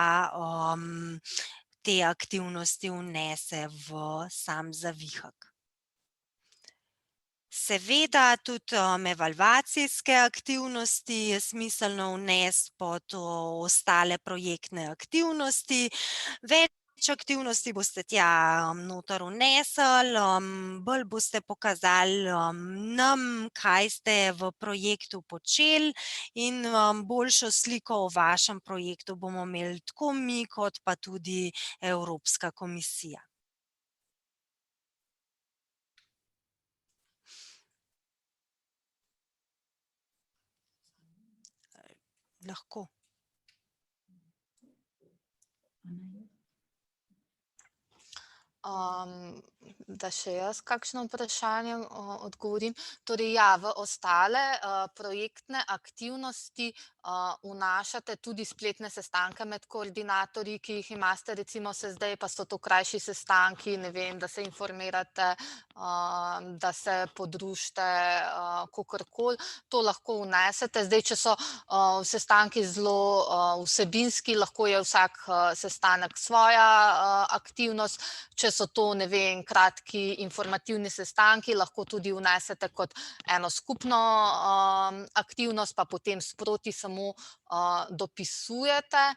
te aktivnosti vnese v sam zavihek. Seveda tudi evalvacijske aktivnosti je smiselno vnesti pod ostale projektne aktivnosti. Več aktivnosti boste tja noter vnesli, bolj boste pokazali nam, kaj ste v projektu počeli, in boljšo sliko o vašem projektu bomo imeli tako mi kot pa tudi Evropska komisija. Lahko. Da še jaz kakšno vprašanje odgovorim. Torej ja, v ostale projektne aktivnosti vnašate tudi spletne sestanke med koordinatorji, ki jih imate, recimo se zdaj, pa so to krajši sestanki, ne vem, da se informirate, da se podružite, kakorkoli, to lahko vnesete. Zdaj, če so sestanki zelo vsebinski, lahko je vsak sestanek svoja aktivnost, če so to, ne vem, kratki informativni sestanki, lahko tudi vnesete kot eno skupno aktivnost, pa potem sproti samo dopisujete.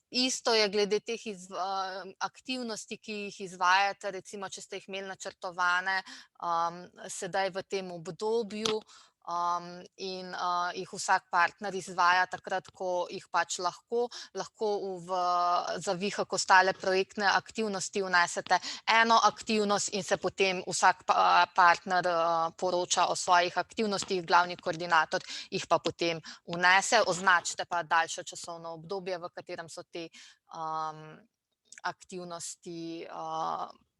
Isto je glede teh aktivnosti, ki jih izvajate, recimo, če ste jih imeli načrtovane sedaj v tem obdobju in jih vsak partner izvaja takrat, ko jih pač lahko v zavihek ostale projektne aktivnosti vnesete eno aktivnost in se potem vsak partner poroča o svojih aktivnostih, glavni koordinator jih pa potem vnese, označite pa daljše časovno obdobje, v katerem so te aktivnosti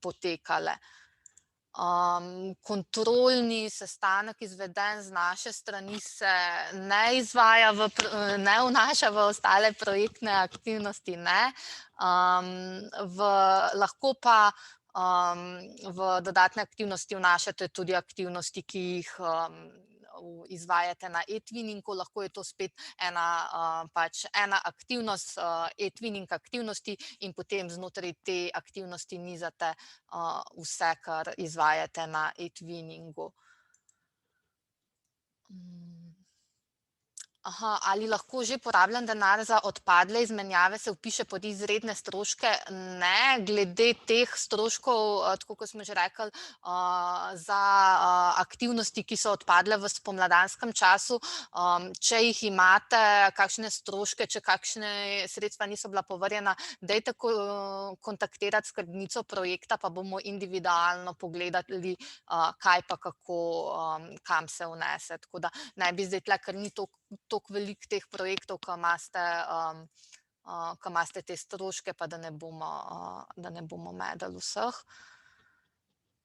potekale. Kontrolni sestanek izveden z naše strani se ne izvaja, ne vnaša v ostale projektne aktivnosti, ne. Lahko pa v dodatne aktivnosti vnašate tudi aktivnosti, ki jih izvajate na e-twinningu, lahko je to spet ena aktivnost, e-twinning aktivnosti in potem znotraj te aktivnosti nizate vse, kar izvajate na e-twinningu. Ali lahko že porabljen denar za odpadle izmenjave se vpiše pod izredne stroške? Ne, glede teh stroškov, tako kot smo že rekli, za aktivnosti, ki so odpadle v spomladanskem času, če jih imate, kakšne stroške, če kakšne sredstva niso bila povrjena, dajte kontaktirati skrbnico projekta, pa bomo individualno pogledali, kaj pa kako, kam se vnese. Tako da ne bi zdaj tle, ker ni toliko veliko teh projektov, ko imate te stroške, pa da ne bomo medali vseh.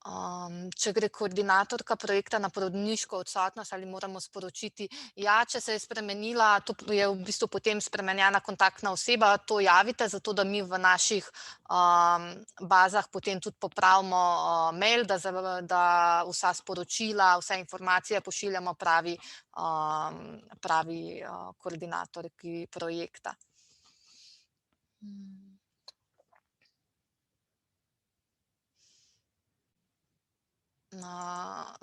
Če gre koordinatorka projekta na porodniško odsotnost, ali moramo sporočiti? Ja, če se je spremenila, to je v bistvu potem spremenjena kontaktna oseba, to javite, zato da mi v naših bazah potem tudi popravimo mail, da vsa sporočila, vse informacije pošiljamo pravi koordinatorki projekta.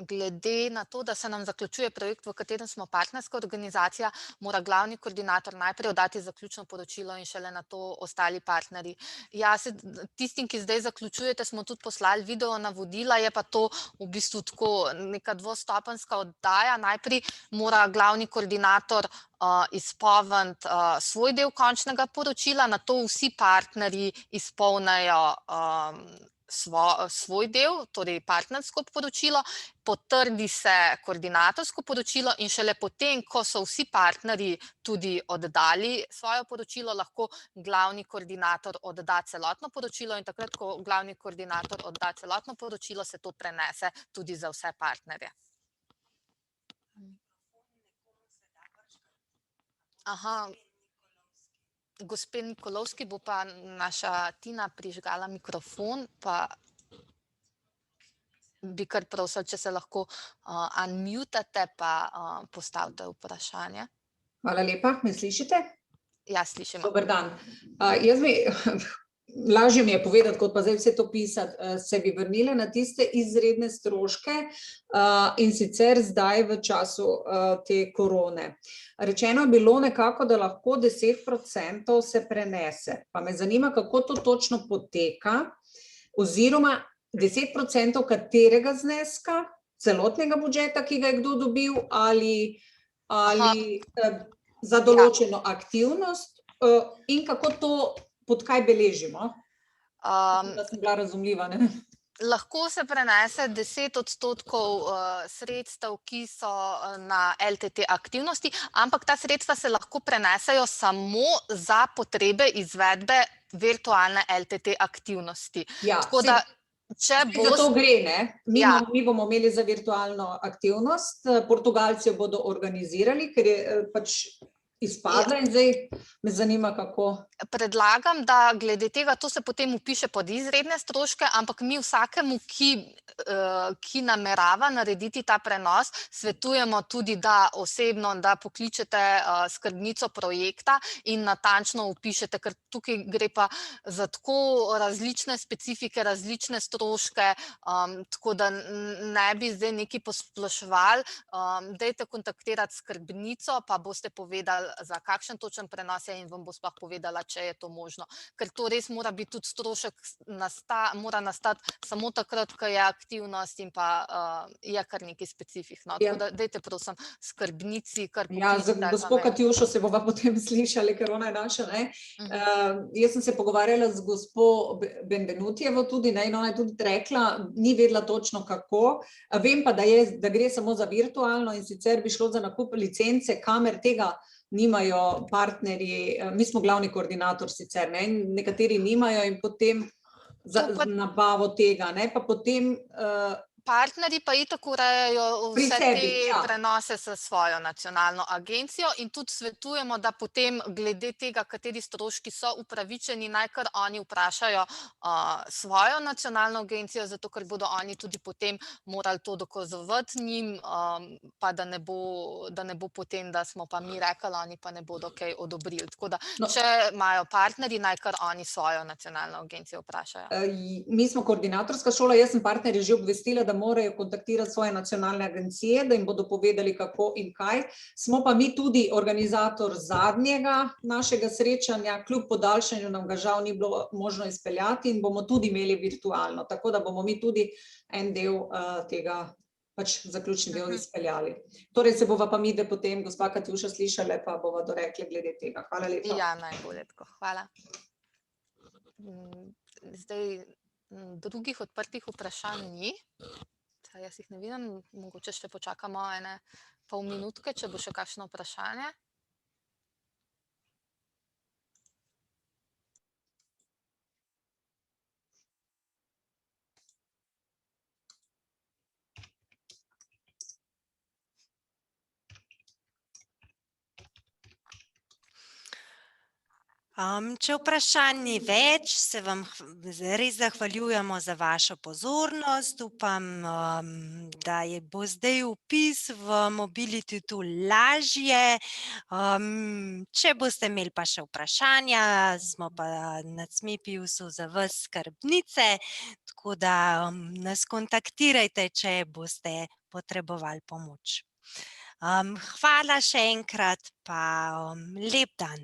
Glede na to, da se nam zaključuje projekt, v katerem smo partnerska organizacija, mora glavni koordinator najprej oddati zaključno poročilo in šele nato ostali partnerji. Ja, tistim, ki zdaj zaključujete, smo tudi poslali video navodila, je pa to v bistvu tako neka dvostopenjska oddaja. Najprej mora glavni koordinator izpolniti svoj del končnega poročila, nato vsi partnerji izpolnijo svoj del, torej partnersko poročilo, potrdi se koordinatorsko poročilo in šele potem, ko so vsi partnerji tudi oddali svoje poročilo, lahko glavni koordinator odda celotno poročilo in takrat, ko glavni koordinator odda celotno poročilo, se to prenese tudi za vse partnerje. Gospe Nikolovski bo pa naša Tina prižgala mikrofon, pa bi kar prosila, če se lahko unmutate pa postavite vprašanje. Hvala lepa, me slišite? Ja, slišimo. Dober dan. Lažje mi je povedati, kot pa zdaj vse to pisati, se bi vrnila na tiste izredne stroške in sicer zdaj v času te korone. Rečeno je bilo nekako, da lahko 10% se prenese. Pa me zanima, kako to točno poteka, oziroma 10% katerega zneska, celotnega budžeta, ki ga je kdo dobil, ali za določeno aktivnost in kako to pod kaj beležimo? Da sem bila razumljiva, ne? Lahko se prenese 10% sredstev, ki so na LTT aktivnosti, ampak ta sredstva se lahko prenesejo samo za potrebe izvedbe virtualne LTT aktivnosti. Tako da, če bo... Za to gre, ne? Mi bomo imeli za virtualno aktivnost, Portugalci jo bodo organizirali, ker je pač izpadle in zdaj me zanima, kako. Predlagam, da glede tega, to se potem vpiše pod izredne stroške, ampak mi vsakemu, ki namerava narediti ta prenos, svetujemo tudi, da osebno, da pokličete skrbnico projekta in natančno vpišete, ker tukaj gre pa za tako različne specifike, različne stroške, tako da ne bi zdaj nekaj posploševali. Dajte kontaktirati skrbnico, pa boste povedali, za kakšen točen prenos je in vam bo sploh povedala, če je to možno. Ker to res mora biti tudi strošek, mora nastati samo takrat, ko je aktivnost in pa je kar nekaj specifik. Tako da dajte prosim skrbnici kar pokličite. Ja, z gospo Katjušo se bova potem slišali, ker ona je naša, ne. Jaz sem se pogovarjala z gospo Benvenutijevo tudi, ne, in ona je tudi rekla, ni vedela točno kako. Vem pa, da gre samo za virtualno, in sicer bi šlo za nakup licence, kamer tega nimajo partnerji, mi smo glavni koordinator sicer, ne, in nekateri nimajo in potem za nabavo tega, ne, pa potem partnerji pa itak urejajo pri vse sebi, te ja. prenose s svojo nacionalno agencijo in tudi svetujemo, da potem glede tega, kateri stroški so upravičeni, naj kar oni vprašajo svojo nacionalno agencijo, zato ker bodo oni tudi potem morali to dokazovati njim, pa da ne bo potem, da smo pa mi rekli, oni pa ne bodo kaj odobrili. Tako da, če imajo partnerji, naj kar oni svojo nacionalno agencijo vprašajo. Mi smo koordinatorska šola, jaz sem partnerje že obvestila, da morajo kontaktirati svoje nacionalne agencije, da jim bodo povedali, kako in kaj. Smo pa mi tudi organizator zadnjega našega srečanja, kljub podaljšanju nam ga žal ni bilo možno izpeljati in bomo tudi imeli virtualno, tako da bomo mi tudi en del tega, pač zaključni del izpeljali. Torej se bova pa midve potem, gospa Katjuša, slišale, pa bova dorekle glede tega. Hvala lepa. Ja, najbolje tako. Hvala. Zdaj, drugih odprtih vprašanj ni. Jaz jih ne vidim, mogoče še počakamo ene pol minutke, če bo še kakšno vprašanje. Če vprašanj ni več, se vam res zahvaljujemo za vašo pozornost. Upam, da bo zdaj vpis v Mobility Tool lažje. Če boste imeli pa še vprašanja, smo pa na Cmepiusu za vas skrbnice, tako da nas kontaktirajte, če boste potrebovali pomoč. Hvala še enkrat, pa lep dan.